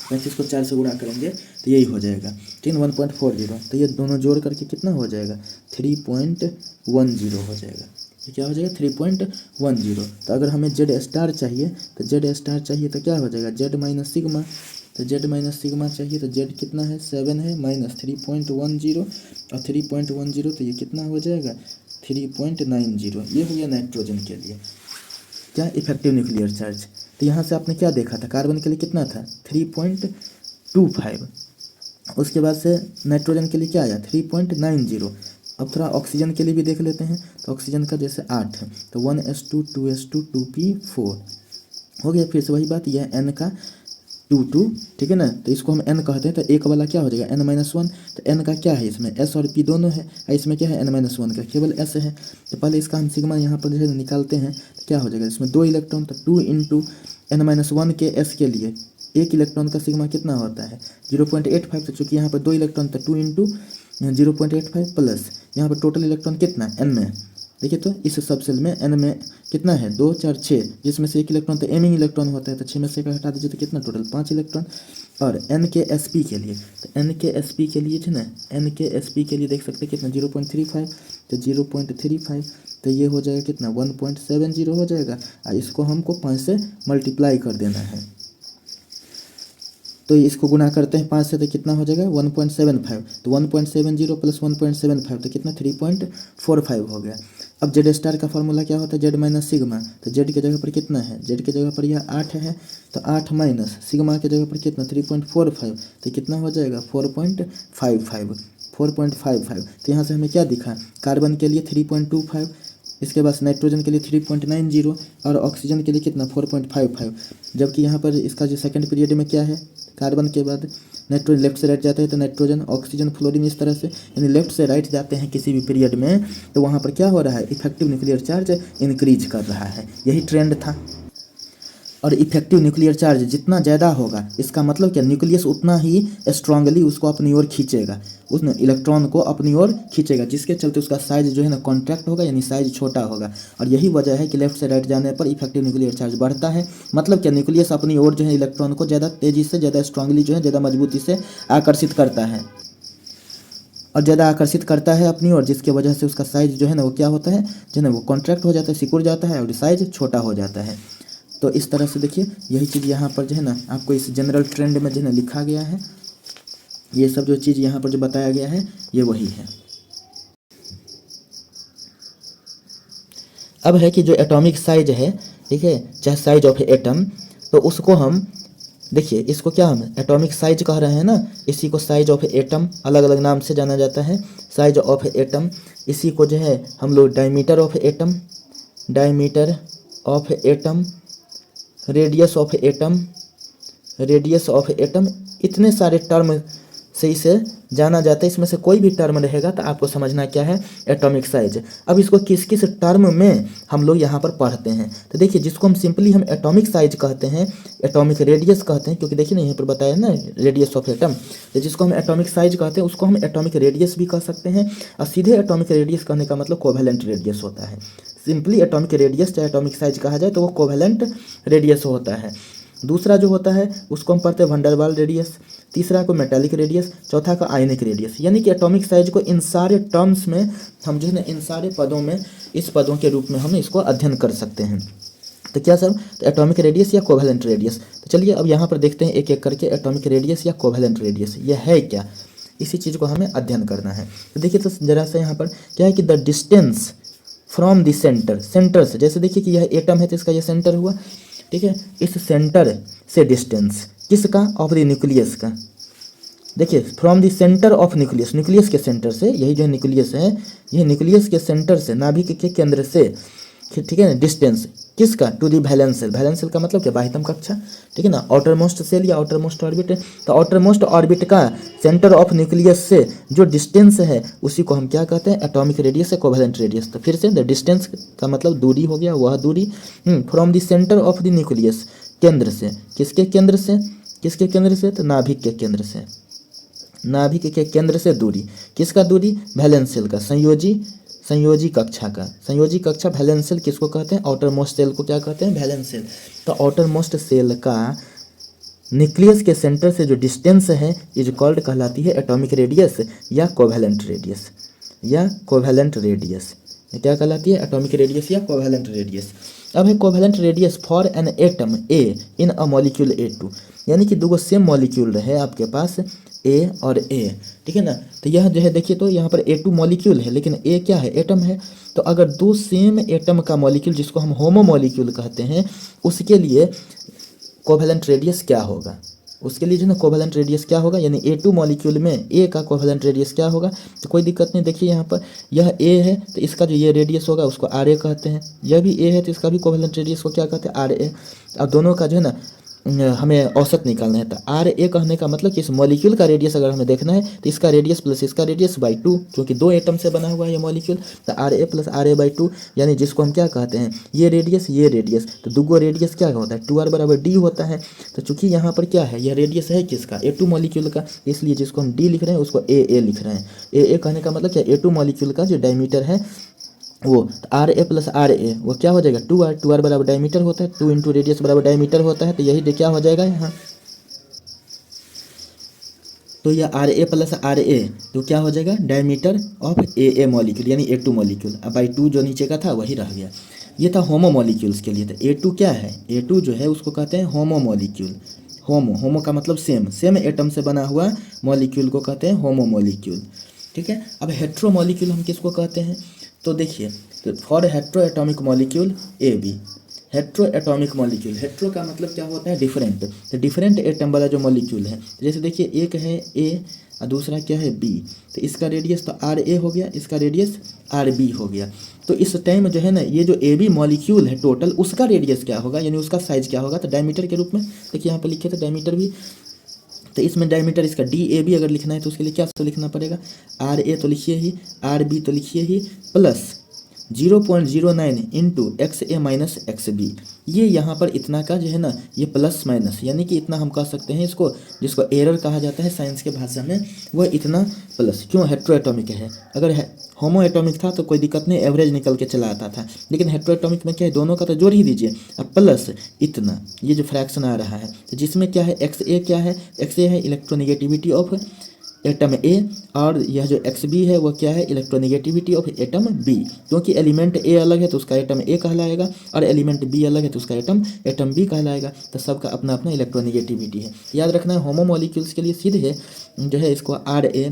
35 को 4 से गुणा करेंगे तो यही हो जाएगा, ठीक है 1.40। तो ये दोनों जोड़ करके कितना हो जाएगा 3.10 हो जाएगा, ये क्या हो जाएगा 3.10। तो अगर हमें जेड स्टार चाहिए तो जेड स्टार चाहिए तो क्या हो जाएगा, जेड माइनस सिग्मा, तो जेड माइनस सिग्मा चाहिए तो जेड कितना है 7 है माइनस 3.10 और 3.10 तो ये कितना हो जाएगा 3.90। ये हो गया नाइट्रोजन के लिए क्या इफेक्टिव न्यूक्लियर चार्ज। तो यहाँ से आपने क्या देखा था, कार्बन के लिए कितना था 3.25, उसके बाद से नाइट्रोजन के लिए क्या आया 3.90, अब थोड़ा ऑक्सीजन के लिए भी देख लेते हैं। तो ऑक्सीजन का जैसे 8 है तो 1s2 2s2 2p4 हो गया। फिर से वही बात, यह n का 2 ठीक है ना, तो इसको हम n कहते हैं। तो एक वाला क्या हो जाएगा n-1, तो n का क्या है इसमें s और p दोनों है, और इसमें क्या है n-1 का केवल s है। तो पहले इसका हम सिग्मा यहाँ पर जो है निकालते हैं, तो क्या हो जाएगा इसमें 2 इलेक्ट्रॉन, तो 2 इंटू n-1 के s के लिए एक इलेक्ट्रॉन का सिग्मा कितना होता है 0.85। तो चूँकि यहाँ पर 2 इलेक्ट्रॉन, तो 2 इंटू 0.85 प्लस यहाँ पर टोटल इलेक्ट्रॉन कितना n में, देखिए तो इस सब सेल में n में कितना है 2 4 6, जिसमें से एक इलेक्ट्रॉन तो एमिंग इलेक्ट्रॉन होता है, तो 6 में से 1 हटा दीजिए तो कितना टोटल 5 इलेक्ट्रॉन। और n के sp के लिए, तो n के sp के लिए है ना, n के sp के लिए देख सकते हैं कितना 0.35, तो 0.35 तो ये हो जाएगा कितना 1.70 हो जाएगा, और इसको हमको 5 से मल्टीप्लाई कर देना है। तो इसको गुना करते हैं 5 से तो कितना हो जाएगा 1.75, तो 1.70 प्लस 1.75 तो कितना 3.45 हो गया। अब जेड स्टार का फॉर्मूला क्या होता है जेड माइनस सिग्मा, तो जेड के जगह पर कितना है, जेड के जगह पर यह 8 है, तो 8 माइनस सिग्मा के जगह पर कितना 3.45, तो कितना हो जाएगा 4.55। तो यहाँ से हमें क्या दिखा, कार्बन के लिए 3.25, इसके बाद नाइट्रोजन के लिए 3.90 और ऑक्सीजन के लिए कितना 4.55। जबकि यहाँ पर इसका जो सेकंड पीरियड में क्या है, कार्बन के बाद नाइट्रोजन लेफ्ट से राइट जाते हैं, तो नाइट्रोजन ऑक्सीजन फ्लोरीन इस तरह से, यानी लेफ्ट से राइट जाते हैं किसी भी पीरियड में, तो वहाँ पर क्या हो रहा है इफेक्टिव न्यूक्लियर चार्ज इंक्रीज कर रहा है, यही ट्रेंड था। और इफेक्टिव न्यूक्लियर चार्ज जितना ज़्यादा होगा, इसका मतलब क्या न्यूक्लियस उतना ही स्ट्रांगली उसको अपनी ओर खींचेगा, उस इलेक्ट्रॉन को अपनी ओर खींचेगा, जिसके चलते उसका साइज जो है ना कॉन्ट्रैक्ट होगा, यानी साइज छोटा होगा। और यही वजह है कि लेफ्ट से राइट जाने पर इफेक्टिव न्यूक्लियर चार्ज बढ़ता है। मतलब क्या न्यूक्लियस अपनी ओर जो है इलेक्ट्रॉन को ज़्यादा तेज़ी से, ज़्यादा स्ट्रांगली जो है, ज़्यादा मजबूती से आकर्षित करता है, और ज़्यादा आकर्षित करता है अपनी ओर, जिसकी वजह से उसका साइज जो है ना वो क्या होता है, जो है ना वो कॉन्ट्रैक्ट हो जाता है, सिकुड़ जाता है और साइज छोटा हो जाता है। तो इस तरह से देखिए यही चीज़ यहाँ पर जो है ना आपको इस जनरल ट्रेंड में जो है ना लिखा गया है, ये सब जो चीज़ यहाँ पर जो बताया गया है ये वही है। अब है कि जो एटॉमिक साइज है, ठीक है, चाहे साइज ऑफ एटम, तो उसको हम देखिए, इसको क्या हम एटॉमिक साइज कह रहे हैं ना, इसी को साइज ऑफ एटम अलग अलग नाम से जाना जाता है, साइज ऑफ एटम। इसी को जो है हम लोग diameter of atom, diameter of atom, radius of atom, radius of atom, इतने सारे टर्म से इसे जाना जाता है। इसमें से कोई भी टर्म रहेगा तो आपको समझना क्या है एटॉमिक साइज। अब इसको किस किस टर्म में हम लोग यहाँ पर पढ़ते हैं, तो देखिए जिसको हम सिंपली हम एटॉमिक साइज कहते हैं, एटॉमिक रेडियस कहते हैं, क्योंकि देखिए ना यहाँ पर बताया है ना रेडियस ऑफ एटम, तो जिसको हम एटॉमिक साइज कहते हैं उसको हम एटॉमिक रेडियस भी कह सकते हैं। और सीधे एटॉमिक रेडियस कहने का मतलब कोवेलेंट रेडियस होता है। सिंपली एटॉमिक रेडियस चाहे एटॉमिक साइज कहा जाए तो वो कोवेलेंट रेडियस होता है। दूसरा जो होता है उसको हम पढ़ते हैं वैन डेर वाल रेडियस, तीसरा को मेटालिक रेडियस, चौथा का आयनिक रेडियस। यानी कि एटॉमिक साइज को इन सारे टर्म्स में हम जो है ना इन सारे पदों में, इस पदों के रूप में हम इसको अध्ययन कर सकते हैं। तो क्या सब, तो एटॉमिक रेडियस या कोवेलेंट रेडियस। तो चलिए अब यहाँ पर देखते हैं एक एक करके एटॉमिक रेडियस या कोवेलेंट रेडियस ये है क्या, इसी चीज़ को हमें अध्ययन करना है। तो देखिए तो जरा सा यहाँ पर क्या है कि the distance from the centre, centre से, जैसे देखिए कि यह एटम है तो इसका यह सेंटर हुआ, ठीक है, इस सेंटर से डिस्टेंस किसका, ऑफ द न्यूक्लियस का। देखिए from the centre of nucleus, nucleus के सेंटर से, यही जो न्यूक्लियस है, यह न्यूक्लियस के सेंटर से, नाभिक के केंद्र से, ठीक है ना, डिस्टेंस किसका, to the valence shell. Valence shell का मतलब क्या, बाह्यतम कक्षा, ठीक है ना, आउटर मोस्ट सेल या आउटर मोस्ट ऑर्बिट। तो आउटर मोस्ट ऑर्बिट का सेंटर ऑफ न्यूक्लियस से जो डिस्टेंस है उसी को हम क्या कहते हैं, एटॉमिक रेडियस या कोवेलेंट रेडियस। तो फिर से द डिस्टेंस का मतलब दूरी हो गया, वह दूरी from the centre of the nucleus, केंद्र से, किसके केंद्र से, किसके केंद्र से, तो नाभिक के केंद्र से, नाभिक के केंद्र से दूरी, किसका दूरी, वैलेंस सेल का, संयोजी कक्षा का, संयोजी कक्षा वैलेंस सेल किसको कहते हैं, आउटर मोस्ट सेल को क्या कहते हैं, वैलेंस सेल। तो आउटर मोस्ट सेल का न्यूक्लियस के सेंटर से जो डिस्टेंस है इज कॉल्ड कहलाती है एटॉमिक रेडियस या कोवेलेंट रेडियस, या कोवेलेंट रेडियस, क्या कहलाती है, एटॉमिक रेडियस या कोवेलेंट रेडियस। अब है covalent radius for an atom A in a molecule A2, यानी कि दो सेम मॉलिक्यूल रहे आपके पास ए और ए, ठीक है ना। तो यह जो है देखिए तो यहाँ पर A2 मॉलिक्यूल है, लेकिन ए क्या है, एटम है। तो अगर दो सेम एटम का मॉलिक्यूल जिसको हम होमो मॉलिक्यूल कहते हैं, उसके लिए कोवेलेंट रेडियस क्या होगा, उसके लिए जो है ना कोवेलेंट रेडियस क्या होगा, यानी A2 मॉलिक्यूल में A का कोवेलेंट रेडियस क्या होगा। तो कोई दिक्कत नहीं, देखिए यहाँ पर यह A है तो इसका जो ये रेडियस होगा उसको RA कहते हैं, यह भी A है तो इसका भी कोवेलेंट रेडियस को क्या कहते हैं, RA। अब दोनों का जो है ना हमें औसत निकालना है। तो RA कहने का मतलब कि इस मॉलिक्यूल का रेडियस अगर हमें देखना है तो इसका रेडियस प्लस इसका रेडियस बाई 2, क्योंकि 2 एटम से बना हुआ है ये मॉलिक्यूल। तो RA प्लस RA बाई 2, यानी जिसको हम क्या कहते हैं, ये रेडियस, तो दूगो रेडियस क्या होता है, 2R बराबर D होता है। तो चूंकि यहाँ पर क्या है, यह रेडियस है किसका, A2 मॉलिक्यूल का, इसलिए जिसको हम D लिख रहे हैं उसको AA लिख रहे हैं। AA कहने का मतलब क्या, A2 मॉलिक्यूल का जो डायमीटर है वो, तो RA प्लस RA वो क्या हो जाएगा, 2R बराबर डायमीटर होता है, 2 इंटू रेडियस बराबर डायमीटर होता है। तो यही क्या हो जाएगा यहाँ, तो यह RA प्लस RA तो क्या हो जाएगा, डायमीटर ऑफ AA मॉलिक्यूल यानी A2 मॉलिक्यूल। अब बाई 2 जो नीचे का था वही रह गया। ये था होमो मॉलिक्यूल्स के लिए। तो A2 क्या है, A2 जो है उसको कहते हैं होमो मॉलिक्यूल। होमो का मतलब सेम एटम से बना हुआ मॉलिक्यूल को कहते हैं होमो मॉलिक्यूल। ठीक है। अब हेट्रो मॉलिक्यूल हम किसको कहते हैं, तो देखिए, तो for hetero atomic molecule AB, hetero atomic molecule, hetero का मतलब क्या होता है, डिफरेंट। तो डिफरेंट एटम वाला जो मॉलिक्यूल है, जैसे देखिए एक है A और दूसरा क्या है B, तो इसका रेडियस तो RA हो गया, इसका रेडियस RB हो गया। तो इस टाइम जो है ना ये जो AB मॉलिक्यूल है टोटल, उसका रेडियस क्या होगा, यानी उसका साइज क्या होगा, तो डायमीटर के रूप में देखिए यहाँ पे लिखे थे डायमीटर भी। तो इसमें डायमीटर इसका DAB अगर लिखना है तो उसके लिए क्या तो लिखना पड़ेगा, RA तो लिखिए ही, RB तो लिखिए ही, plus 0.09 into XA minus XB। ये यहाँ पर इतना का जो है ना ये प्लस माइनस, यानी कि इतना हम कह सकते हैं इसको, जिसको एरर कहा जाता है साइंस के भाषा में, वह इतना प्लस। क्यों, हेट्रो एटॉमिक है। अगर होमो एटॉमिक था तो कोई दिक्कत नहीं, एवरेज निकल के चला आता था, लेकिन हेट्रो एटॉमिक में क्या है, दोनों का तो जोड़ ही दीजिए। अब प्लस इतना, ये जो फ्रैक्शन आ रहा है, तो जिसमें क्या है XA, क्या है XA है इलेक्ट्रोनेगेटिविटी ऑफ एटम A, और यह जो XB है वो क्या है, इलेक्ट्रोनेगेटिविटी ऑफ एटम B। क्योंकि एलिमेंट A अलग है तो उसका एटम A कहलाएगा, और एलिमेंट B अलग है तो उसका एटम B कहलाएगा। तो सबका अपना अपना इलेक्ट्रोनेगेटिविटी है। याद रखना है होमो मॉलिक्यूल्स के लिए सीधे जो है इसको RA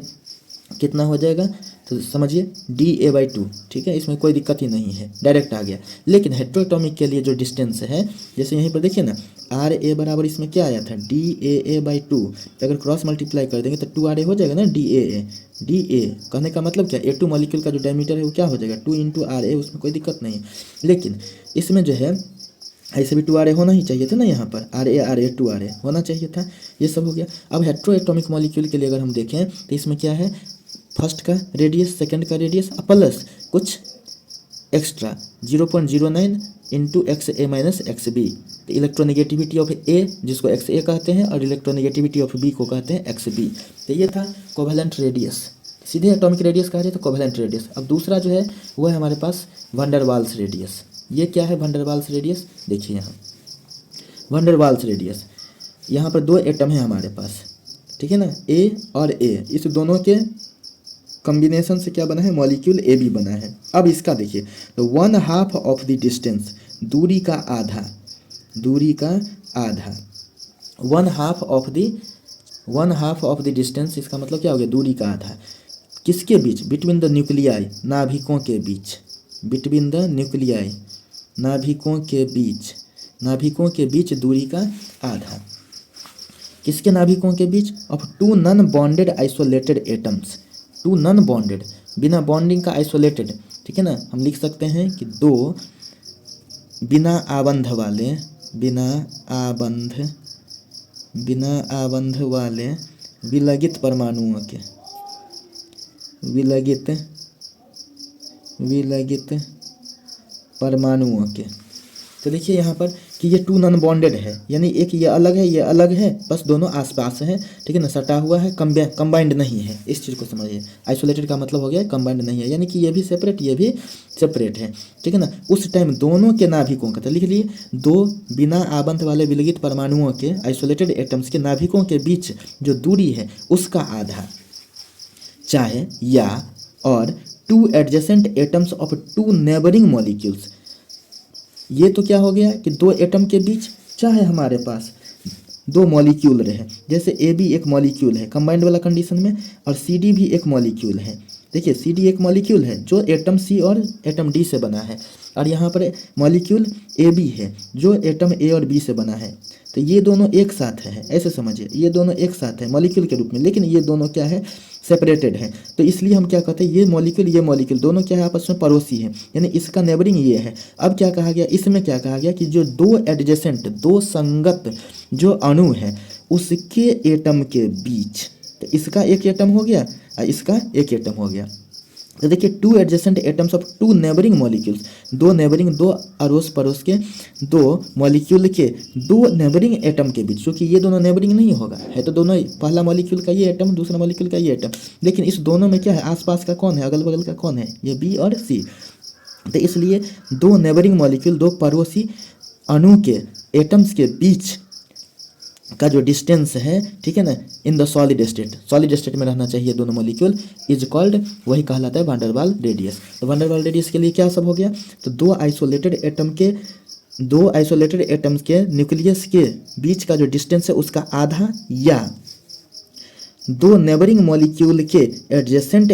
कितना हो जाएगा, तो समझिए DA बाई 2। ठीक है, इसमें कोई दिक्कत ही नहीं है, डायरेक्ट आ गया। लेकिन हेट्रोएटॉमिक के लिए जो डिस्टेंस है, जैसे यहीं पर देखिए ना RA बराबर इसमें क्या आया था, DAA बाई 2। तो अगर क्रॉस मल्टीप्लाई कर देंगे तो 2RA हो जाएगा ना, DA कहने का मतलब क्या, A2 मॉलिक्यूल का जो डायमीटर है वो क्या हो जाएगा, 2 इंटू RA, उसमें कोई दिक्कत नहीं। लेकिन इसमें जो है ऐसे भी 2RA होना ही चाहिए था ना, यहाँ पर RA 2RA होना चाहिए था। ये सब हो गया। अब हेट्रो एटॉमिक मॉलिक्यूल के लिए अगर हम देखें तो इसमें क्या है, फर्स्ट का रेडियस, सेकंड का रेडियस, प्लस कुछ extra 0.09 into XA minus XB। तो इलेक्ट्रोनेगेटिविटी ऑफ A जिसको XA कहते हैं, और इलेक्ट्रोनेगेटिविटी ऑफ B को कहते हैं XB। तो ये था कोवेलेंट रेडियस, सीधे एटॉमिक रेडियस कहा जाए तो कोवेलेंट रेडियस। अब दूसरा जो है वो है हमारे पास वैन डर वाल्स रेडियस। ये क्या है वैन डर वाल्स रेडियस, देखिए यहाँ वैन डर वाल्स रेडियस, यहाँ पर 2 एटम है हमारे पास, ठीक है ना, A और A, इस दोनों के कॉम्बिनेशन से क्या बना है, मॉलिक्यूल AB बना है। अब इसका देखिए, तो 1/2 ऑफ द डिस्टेंस, दूरी का आधा, 1/2 ऑफ द डिस्टेंस, इसका मतलब क्या हो गया, दूरी का आधा, किसके बीच, बिटवीन द न्यूक्लियाई, नाभिकों के बीच, बिटवीन द न्यूक्लियाई, नाभिकों के बीच दूरी का आधा, किसके नाभिकों के बीच, of 2 non bonded isolated atoms, 2 non bonded, बिना बॉन्डिंग का आइसोलेटेड। ठीक है ना, हम लिख सकते हैं कि 2 बिना आबंध वाले विलगित परमाणुओं के। तो देखिए यहाँ पर कि ये 2 नॉन बॉन्डेड है, यानी एक ये अलग है, बस दोनों आसपास हैं। ठीक है ना, सटा हुआ है, कंबाइंड नहीं है, इस चीज़ को समझिए। आइसोलेटेड का मतलब हो गया कंबाइंड नहीं है, यानी कि ये भी सेपरेट, ये भी सेपरेट है। ठीक है ना, उस टाइम दोनों के नाभिकों का, तो लिख लिए 2 बिना आबंध वाले विलगित परमाणुओं के, आइसोलेटेड एटम्स के नाभिकों के बीच जो दूरी है उसका आधा, चाहे या और 2 adjacent atoms of 2 neighbouring molecules. ये तो क्या हो गया कि 2 एटम के बीच चाहे हमारे पास 2 मॉलिक्यूल रहे, जैसे AB एक मॉलिक्यूल है कंबाइंड वाला कंडीशन में, और CD भी एक मॉलिक्यूल है। देखिए CD एक मॉलिक्यूल है जो एटम C और एटम D से बना है, और यहाँ पर मॉलिक्यूल AB है जो एटम A और B से बना है। तो ये दोनों एक साथ है, ऐसे समझिए, ये दोनों एक साथ है मॉलिक्यूल के रूप में, लेकिन ये दोनों क्या है, सेपरेटेड है। तो इसलिए हम क्या कहते हैं, ये मॉलिक्यूल दोनों क्या है, आपस में पड़ोसी हैं, यानी इसका नेबरिंग ये है। अब क्या कहा गया, इसमें क्या कहा गया कि जो दो एडजेसेंट, दो संगत जो अणु है उसके एटम के बीच, तो इसका एक एटम हो गया और इसका एक एटम हो गया। तो देखिए, two adjacent atoms of two neighbouring molecules, दो अड़ोस पड़ोस के दो मॉलिक्यूल के दो नेबरिंग एटम के बीच, क्योंकि ये दोनों नेबरिंग नहीं होगा, है तो दोनों, पहला मॉलिक्यूल का ये एटम, दूसरा मॉलिक्यूल का ये एटम, लेकिन इस दोनों में क्या है, आसपास का कौन है, अगल बगल का कौन है, ये बी और सी। तो इसलिए दो नेबरिंग मॉलिक्यूल, दो पड़ोसी अणु के एटम्स के बीच का जो डिस्टेंस है, ठीक है ना, इन द सॉलिड स्टेट में रहना चाहिए दोनों मॉलिक्यूल, इज कॉल्ड, वही कहलाता है वैन रेडियस। तो वैन रेडियस के लिए क्या सब हो गया, तो दो आइसोलेटेड एटम्स के न्यूक्लियस के बीच का जो डिस्टेंस है उसका आधा, या दो नेबरिंग मॉलिक्यूल के एडजेसेंट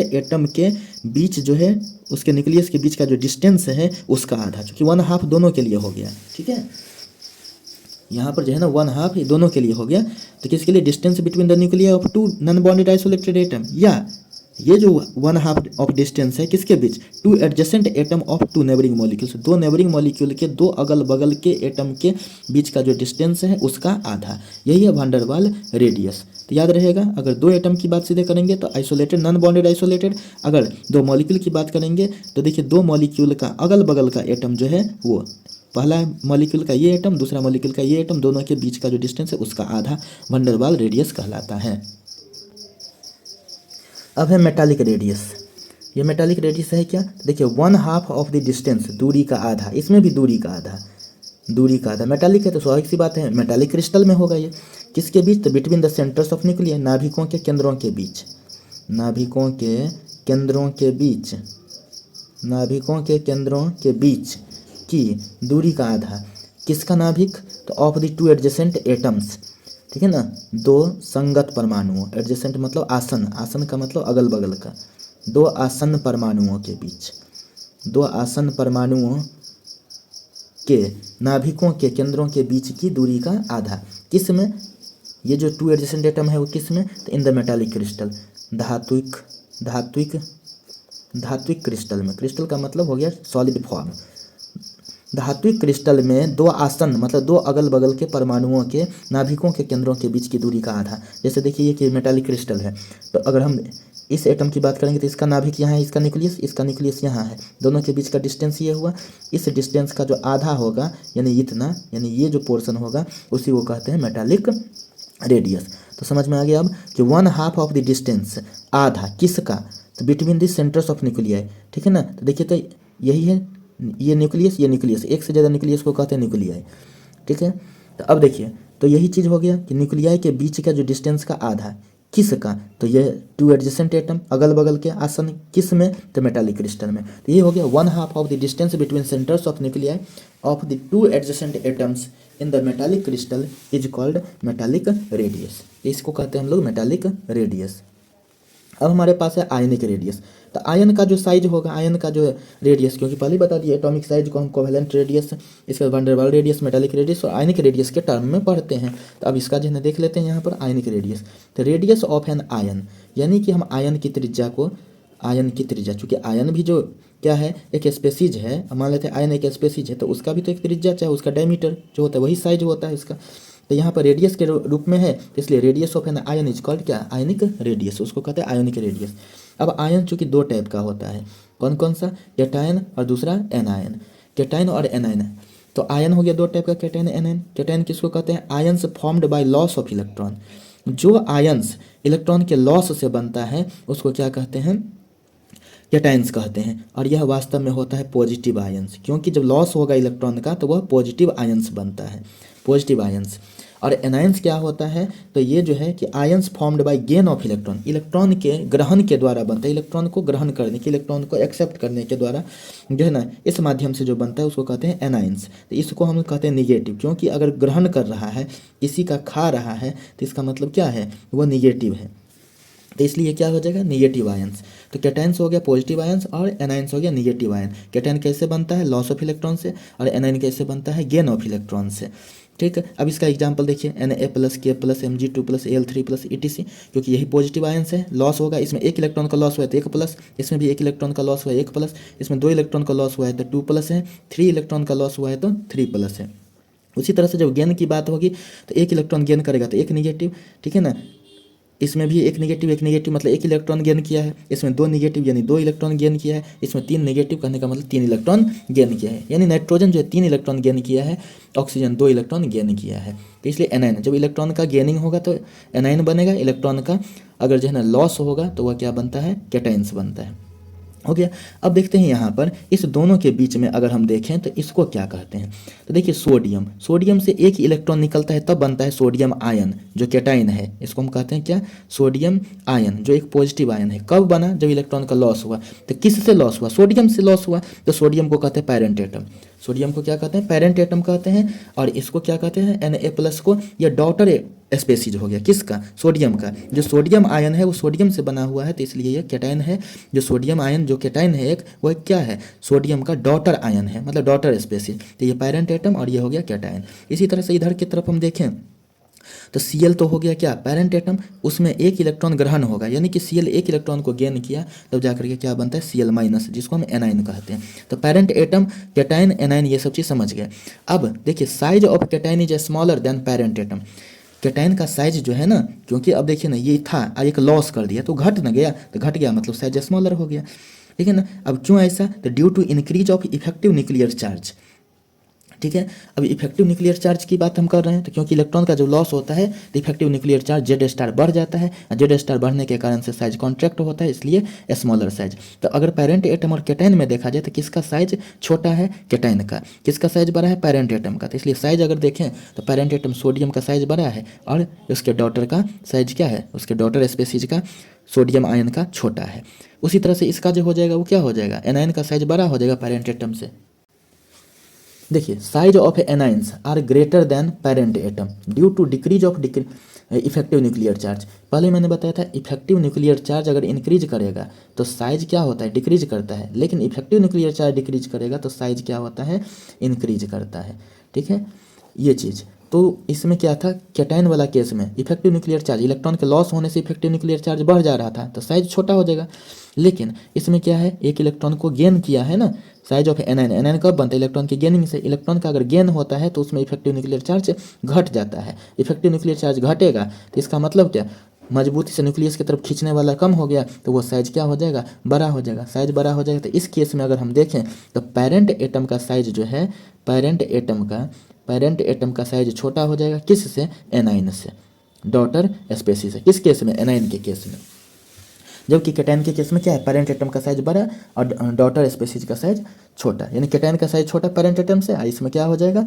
एटम के बीच जो है, उसके न्यूक्लियस के बीच का जो डिस्टेंस है उसका आधा, क्योंकि 1/2 दोनों के लिए हो गया, ठीक है। यहाँ पर जो है ना 1/2 ये दोनों के लिए हो गया। तो किसके लिए, distance between the nuclear of two non bonded isolated atom, या ये जो 1/2 ऑफ डिस्टेंस है किसके बीच, two adjacent atom of two neighbouring molecules, दो नेबरिंग मॉलिक्यूल के दो अगल बगल के एटम के बीच का जो डिस्टेंस है उसका आधा, यही है वैन डर वाल रेडियस। तो याद रहेगा, अगर दो एटम की बात सीधे करेंगे तो आइसोलेटेड, नॉन बॉन्डेड आइसोलेटेड, अगर दो मॉलिक्यूल की बात करेंगे तो देखिए दो मॉलिक्यूल का अगल बगल का एटम जो है, वो पहला मॉलिक्यूल का ये एटम, दूसरा मॉलिक्यूल का ये एटम, दोनों के बीच का जो डिस्टेंस है उसका आधा वैन डर वाल रेडियस कहलाता है। अब है मेटालिक रेडियस। ये मेटालिक रेडियस है क्या, देखिए 1/2 ऑफ द डिस्टेंस, दूरी का आधा, इसमें भी दूरी का आधा मेटालिक है, तो स्वाभाविक सी बात है मेटालिक क्रिस्टल में होगा ये। किसके बीच, तो between the centres of nuclear, नाभिकों के केंद्रों के बीच की दूरी का आधा, किसका नाभिक, तो of the two adjacent atoms, ठीक है ना, दो संगत परमाणुओं, एडजेसेंट मतलब आसन का मतलब अगल बगल का, दो आसन परमाणुओं के बीच, दो आसन परमाणुओं के नाभिकों के केंद्रों के बीच की दूरी का आधा, किस में, ये जो टू एडजेसेंट एटम है वो किस में, तो इन द मेटालिक क्रिस्टल, धात्विक क्रिस्टल में, क्रिस्टल का मतलब हो गया सॉलिड फॉर्म, धात्विक क्रिस्टल में दो आसन मतलब दो अगल बगल के परमाणुओं के नाभिकों के केंद्रों के बीच की दूरी का आधा। जैसे देखिए ये कि मेटालिक क्रिस्टल है, तो अगर हम इस एटम की बात करेंगे तो इसका नाभिक यहाँ है, इसका न्यूक्लियस यहाँ है, दोनों के बीच का डिस्टेंस ये हुआ, इस डिस्टेंस का जो आधा होगा यानी इतना, यानी ये जो पोर्शन होगा उसी को कहते हैं मेटालिक रेडियस। तो समझ में आ गया अब कि 1/2 ऑफ द डिस्टेंस, आधा किसका, तो between the centres of nuclei, ठीक है ना। तो देखिए तो यही है, ये न्यूक्लियस, एक से ज़्यादा न्यूक्लियस को कहते हैं न्यूक्लियाई, ठीक है। तो अब देखिए, तो यही चीज़ हो गया कि न्यूक्लियाई के बीच का जो डिस्टेंस का आधा किसका, तो ये टू एडजेसेंट एटम अगल बगल के आसन, किस में, तो मेटालिक क्रिस्टल में। तो ये हो गया 1/2 of the distance between centres of nuclei of the two adjacent atoms in the metallic crystal is called metallic radius. इसको कहते हैं हम लोग मेटालिक रेडियस। अब हमारे पास है आयनिक रेडियस। तो आयन का जो साइज होगा, आयन का जो रेडियस, क्योंकि पहले ही बता दिया एटॉमिक साइज को हम कोवेलेंट रेडियस, इसके बाद वैन डर वाल रेडियस, मेटालिक रेडियस और आयनिक रेडियस के टर्म में पढ़ते हैं। तो अब इसका जो है देख लेते हैं यहाँ पर आयनिक रेडियस। तो रेडियस ऑफ एन आयन, यानी कि हम आयन की त्रिज्या, चूँकि आयन भी जो क्या है, एक स्पेसीज है, मान लेते हैं आयन एक स्पेसीज है, तो उसका भी तो एक त्रिज्या, चाहे उसका डायमीटर जो होता है वही साइज होता है इसका। तो यहाँ पर रेडियस के रूप में है, इसलिए radius of an ion is called क्या, आयनिक रेडियस, उसको कहते हैं आयनिक रेडियस। अब आयन चूँकि दो टाइप का होता है, कौन कौन सा, कैटायन और दूसरा एनायन, कैटायन और एनायन। तो आयन हो गया दो टाइप का, कैटायन एनायन। कैटायन किसको कहते हैं, ions formed by loss of electron, जो आयन्स इलेक्ट्रॉन के लॉस से बनता है उसको क्या कहते हैं, कैटायंस कहते हैं। और यह वास्तव में होता है पॉजिटिव आयंस, क्योंकि जब लॉस होगा इलेक्ट्रॉन का तो वह पॉजिटिव आयंस बनता है, पॉजिटिव आयंस। और एनायंस क्या होता है, तो ये जो है कि ions formed by gain of electron, electron के ग्रहण के द्वारा बनता है, इलेक्ट्रॉन को ग्रहण करने के, इलेक्ट्रॉन को एक्सेप्ट करने के द्वारा जो है ना, इस माध्यम से जो बनता है उसको कहते हैं एनायंस। तो इसको हम कहते हैं निगेटिव, क्योंकि अगर ग्रहण कर रहा है, किसी का खा रहा है, तो इसका मतलब क्या है, वह निगेटिव है। तो इसलिए क्या हो जाएगा, निगेटिव आयंस। तो कैटायंस हो गया पॉजिटिव आयंस और एनायंस हो गया निगेटिव आयन। कैटायन कैसे बनता है, लॉस ऑफ इलेक्ट्रॉन से, और एनायन कैसे बनता है, गेन ऑफ इलेक्ट्रॉन से। ठीक है, अब इसका एग्जांपल देखिए, Na+K+ Mg2+ Al3+ etc, क्योंकि यही पॉजिटिव आयंस है। लॉस होगा, इसमें एक इलेक्ट्रॉन का लॉस हुआ है तो 1+, इसमें भी एक इलेक्ट्रॉन का लॉस हुआ है 1+, इसमें 2 इलेक्ट्रॉन का लॉस हुआ है तो 2+ है, 3 इलेक्ट्रॉन का लॉस हुआ है तो 3+ है। उसी तरह से जब गेन की बात होगी तो एक इलेक्ट्रॉन गेन करेगा तो एक निगेटिव, ठीक है ना, इसमें भी एक निगेटिव मतलब एक इलेक्ट्रॉन गेन किया है, इसमें 2 निगेटिव यानी 2 इलेक्ट्रॉन गेन किया है, इसमें 3 निगेटिव करने का मतलब 3 इलेक्ट्रॉन गेन किया है। यानी नाइट्रोजन जो है 3 इलेक्ट्रॉन गेन किया है, ऑक्सीजन 2 इलेक्ट्रॉन गेन किया है। तो इसलिए एनायन, जब इलेक्ट्रॉन का गेनिंग होगा तो एनायन बनेगा, इलेक्ट्रॉन का अगर जो है ना लॉस होगा तो वह क्या बनता है, कैटायंस बनता है। हो गया। अब देखते हैं यहाँ पर इस दोनों के बीच में अगर हम देखें तो इसको क्या कहते हैं। तो देखिए सोडियम, सोडियम से एक ही इलेक्ट्रॉन निकलता है तब बनता है सोडियम आयन जो कैटायन है, इसको हम कहते हैं क्या, सोडियम आयन, जो एक पॉजिटिव आयन है। कब बना, जब इलेक्ट्रॉन का लॉस हुआ। तो किससे लॉस हुआ, सोडियम से लॉस हुआ, तो सोडियम को कहते हैं पेरेंट एटम। सोडियम को क्या कहते हैं, पेरेंट एटम कहते हैं। और इसको क्या कहते हैं, Na+ को, यह डॉटर स्पेसीज हो गया किसका, सोडियम का। जो सोडियम आयन है वो सोडियम से बना हुआ है तो इसलिए यह कैटायन है। जो सोडियम आयन जो कैटायन है एक, वो क्या है, सोडियम का डॉटर आयन है, मतलब डॉटर स्पेसीज। तो ये पेरेंट एटम और ये हो गया कैटायन। इसी तरह से इधर की तरफ हम देखें तो Cl तो हो गया क्या, पेरेंट एटम, उसमें एक इलेक्ट्रॉन ग्रहण होगा, यानी कि Cl एक इलेक्ट्रॉन को गेन किया तब जाकर के क्या बनता है, Cl-, जिसको हम एनाइन कहते हैं। तो पेरेंट एटम, कैटायन, एनाइन, ये सब चीज़ समझ गए। अब देखिए size of cation is smaller than parent atom. Cation का साइज जो है ना, क्योंकि अब देखिए ना ये था एक लॉस कर दिया तो घट न गया, तो घट गया मतलब साइज स्मॉलर हो गया, ठीक है ना। अब क्यों ऐसा, तो due to increase of effective nuclear charge. ठीक है, अब इफेक्टिव न्यूक्लियर चार्ज की बात हम कर रहे हैं, तो क्योंकि इलेक्ट्रॉन का जो लॉस होता है तो इफेक्टिव न्यूक्लियर चार्ज Z* बढ़ जाता है, Z* बढ़ने के कारण से साइज कॉन्ट्रैक्ट होता है, इसलिए स्मॉलर साइज। तो अगर पेरेंट एटम और कैटायन में देखा जाए तो किसका साइज छोटा है, कैटायन का, किसका साइज बड़ा है, पेरेंट एटम का। तो इसलिए साइज अगर देखें तो पेरेंट एटम सोडियम का साइज बड़ा है और उसके डॉटर का साइज क्या है, उसके डॉटर स्पेसीज का, सोडियम आयन का, छोटा है। उसी तरह से इसका जो हो जाएगा वो क्या हो जाएगा, एनायन का साइज बड़ा हो जाएगा पेरेंट एटम से। देखिए size of anions are greater than parent atom due to decrease of effective nuclear charge. पहले मैंने बताया था इफेक्टिव न्यूक्लियर चार्ज अगर इंक्रीज करेगा तो साइज क्या होता है, डिक्रीज करता है, लेकिन इफेक्टिव न्यूक्लियर चार्ज डिक्रीज करेगा तो साइज क्या होता है, इंक्रीज करता है। ठीक है, ये चीज़। तो इसमें क्या था, कैटायन वाला केस में इफेक्टिव न्यूक्लियर चार्ज, इलेक्ट्रॉन के लॉस होने से इफेक्टिव न्यूक्लियर चार्ज बढ़ जा रहा था तो साइज छोटा हो जाएगा। लेकिन इसमें क्या है, एक इलेक्ट्रॉन को गेन किया है ना, साइज ऑफ एनायन, एनायन कब बनता है, इलेक्ट्रॉन की गेनिंग से। इलेक्ट्रॉन का अगर गेन होता है तो उसमें इफेक्टिव न्यूक्लियर चार्ज घट जाता है। इफेक्टिव न्यूक्लियर चार्ज घटेगा तो इसका मतलब क्या, मजबूती से न्यूक्लियस की तरफ खींचने वाला कम हो गया तो वो साइज क्या हो जाएगा, बड़ा हो जाएगा, साइज बड़ा हो जाएगा। तो इस केस में अगर हम देखें तो पेरेंट एटम का साइज जो है, पेरेंट एटम का साइज छोटा हो जाएगा, किससे, एनाइन से, डॉटर स्पेसीज से। किस केस में, एनाइन के केस में। जबकि कैटायन के केस में क्या है, पेरेंट एटम का साइज बड़ा और डॉटर स्पेसीज का साइज छोटा, यानी कैटायन का साइज छोटा पेरेंट एटम से, इसमें क्या हो जाएगा,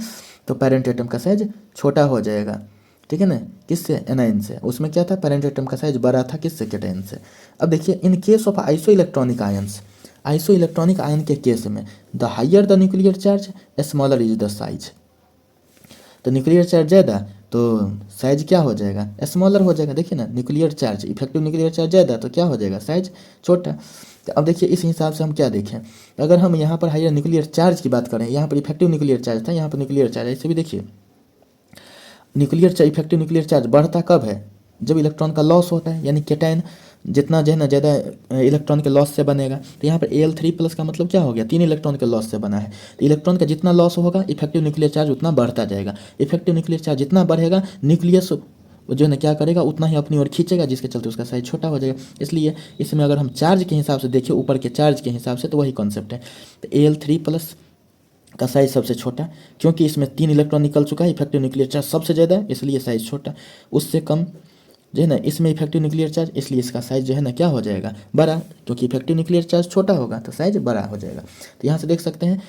तो पेरेंट एटम का साइज छोटा हो जाएगा। ठीक है ना, किससे, एनाइन से। उसमें क्या था, पेरेंट एटम का साइज बड़ा था, किससे, कैटायन से। अब देखिए in case of iso electronic ions, iso electronic ion के केस में the higher the nuclear charge smaller is the size. तो न्यूक्लियर चार्ज ज़्यादा तो साइज क्या हो जाएगा, स्मॉलर हो जाएगा। देखिए ना, nuclear charge, effective nuclear charge ज़्यादा तो क्या हो जाएगा, साइज छोटा। तो अब देखिए इस हिसाब से हम क्या देखें, अगर हम यहाँ पर हाइयर न्यूक्लियर चार्ज की बात करें, यहाँ पर इफेक्टिव न्यूक्लियर चार्ज था, यहाँ पर न्यूक्लियर चार्ज, ऐसे भी देखिए nuclear charge, effective nuclear charge बढ़ता कब है, जब इलेक्ट्रॉन का लॉस होता है, यानी कैटायन जितना जो है ना ज़्यादा इलेक्ट्रॉन के लॉस से बनेगा। तो यहाँ पर Al3+ का मतलब क्या हो गया, 3 इलेक्ट्रॉन के लॉस से बना है। तो इलेक्ट्रॉन का जितना लॉस होगा इफेक्टिव न्यूक्लियर चार्ज उतना बढ़ता जाएगा। इफेक्टिव न्यूक्लियर चार्ज जितना बढ़ेगा न्यूक्लियस जो है ना क्या करेगा, उतना ही अपनी ओर खींचेगा, जिसके चलते उसका साइज छोटा हो जाएगा। इसलिए इसमें अगर हम चार्ज के हिसाब से देखें, ऊपर के चार्ज के हिसाब से, तो वही कॉन्सेप्ट है। तो Al3+ का साइज सबसे छोटा, क्योंकि इसमें 3 इलेक्ट्रॉन निकल चुका है, इफेक्टिव न्यूक्लियर चार्ज सबसे ज़्यादा है, इसलिए साइज छोटा। उससे कम जो है ना इसमें इफेक्टिव न्यूक्लियर चार्ज, इसलिए इसका साइज जो है ना क्या हो जाएगा, बड़ा, क्योंकि इफेक्टिव न्यूक्लियर चार्ज छोटा होगा तो साइज बड़ा हो जाएगा। तो यहाँ से देख सकते हैं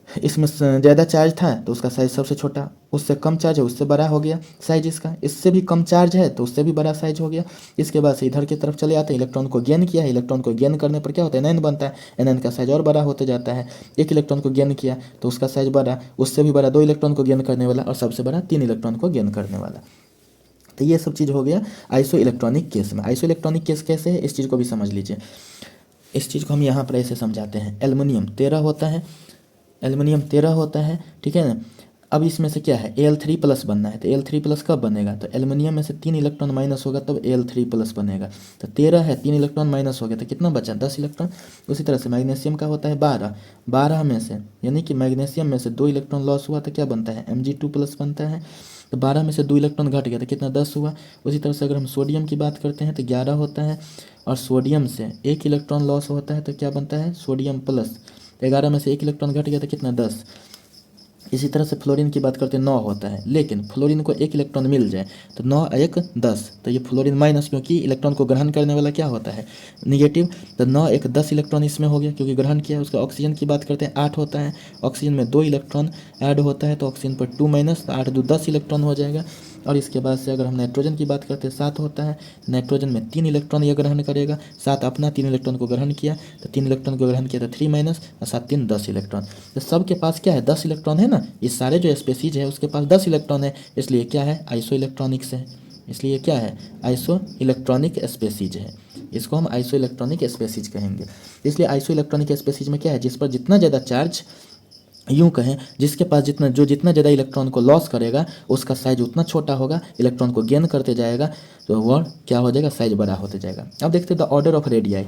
इसमें ज़्यादा चार्ज था तो उसका साइज सबसे छोटा, उससे कम चार्ज है उससे बड़ा हो गया साइज इसका, इससे भी कम चार्ज है तो उससे भी बड़ा साइज हो गया। इसके बाद से इधर की तरफ चले आते हैं, इलेक्ट्रॉन को गेन किया है, इलेक्ट्रॉन को गेन करने पर क्या होता है, एनायन बनता है, एनायन का साइज और बड़ा होते जाता है। एक इलेक्ट्रॉन को गेन किया तो उसका साइज बड़ा, उससे भी बड़ा 2 इलेक्ट्रॉन को गेन करने वाला, और सबसे बड़ा 3 इलेक्ट्रॉन को गेन करने वाला। तो ये सब चीज़ हो गया आइसो इलेक्ट्रॉनिक केस में। आइसो इलेक्ट्रॉनिक केस कैसे है इस चीज़ को भी समझ लीजिए। इस चीज़ को हम यहाँ पर ऐसे समझाते हैं, एल्युमिनियम 13 होता है, एल्युमिनियम 13 होता है, ठीक है ना। अब इसमें से क्या है Al3+ बनना है, तो Al3+ कब बनेगा, तो एल्युमिनियम में से 3 इलेक्ट्रॉन माइनस होगा तब Al3+ बनेगा। तो 13 है, 3 इलेक्ट्रॉन माइनस हो गया तो कितना बचा 10 इलेक्ट्रॉन। उसी तरह से मैग्नीशियम का होता है 12, 12 में से यानी कि मैग्नीशियम में से 2 इलेक्ट्रॉन लॉस हुआ तो क्या बनता है Mg2+ बनता है। तो 12 में से 2 इलेक्ट्रॉन घट गया तो कितना 10 हुआ। उसी तरह से अगर हम सोडियम की बात करते हैं तो 11 होता है, और सोडियम से 1 इलेक्ट्रॉन लॉस होता है तो क्या बनता है सोडियम प्लस। 11 में से 1 इलेक्ट्रॉन घट गया तो कितना 10। इसी तरह से फ्लोरीन की बात करते हैं 9 होता है, लेकिन फ्लोरीन को 1 इलेक्ट्रॉन मिल जाए तो 9 1 10, तो ये फ्लोरीन माइनस, क्योंकि इलेक्ट्रॉन को ग्रहण करने वाला क्या होता है निगेटिव। तो 9 1 10 इलेक्ट्रॉन इसमें हो गया क्योंकि ग्रहण किया है। उसका ऑक्सीजन की बात करते हैं 8 होता है, ऑक्सीजन में 2 इलेक्ट्रॉन ऐड होता है तो ऑक्सीजन पर 2 माइनस, तो 8 2 10 इलेक्ट्रॉन हो जाएगा। और इसके बाद से अगर हम नाइट्रोजन की बात करते हैं 7 होता है, नाइट्रोजन में 3 इलेक्ट्रॉन यह ग्रहण करेगा, 7 अपना 3 इलेक्ट्रॉन को ग्रहण किया तो 3 इलेक्ट्रॉन को ग्रहण किया तो 3 माइनस, और 7 3 10 इलेक्ट्रॉन। तो सबके पास क्या है 10 इलेक्ट्रॉन है ना, ये सारे जो स्पेसीज है उसके पास 10 इलेक्ट्रॉन है, इसलिए क्या है आइसो इलेक्ट्रॉनिक्स है, इसलिए क्या है आइसो इलेक्ट्रॉनिक स्पेसीज है, इसको हम आइसो इलेक्ट्रॉनिक स्पेसीज कहेंगे। इसलिए आइसो इलेक्ट्रॉनिक स्पेसीज में क्या है जिस पर जितना ज़्यादा चार्ज, यूँ कहें जिसके पास जितना ज़्यादा इलेक्ट्रॉन को लॉस करेगा उसका साइज उतना छोटा होगा, इलेक्ट्रॉन को गेन करते जाएगा तो वह क्या हो जाएगा साइज बड़ा होते जाएगा। अब देखते हैं the order of radii.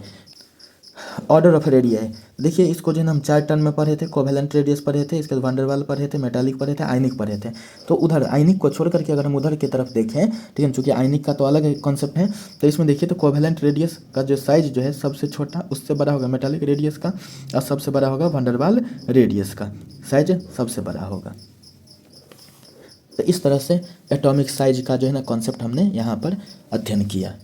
Order of radii देखिए, इसको जो है हम 4 टर्म में पढ़े थे, कोवेलेंट रेडियस पढ़े थे, इसके बाद वंडरवाल पढ़े थे, मेटालिक पढ़े थे, आयनिक पढ़े थे। तो उधर आयनिक को छोड़ करके अगर हम उधर की तरफ देखें, ठीक है, चूँकि आयनिक का तो अलग कॉन्सेप्ट है, तो इसमें देखिए तो कोवेलेंट रेडियस का जो साइज जो है सबसे छोटा उससे बड़ा होगा मेटालिक रेडियस का, और सबसे बड़ा होगा वंडरवाल रेडियस का, साइज सबसे बड़ा होगा। तो इस तरह से एटॉमिक साइज का जो है ना कॉन्सेप्ट हमने यहाँ पर अध्ययन किया।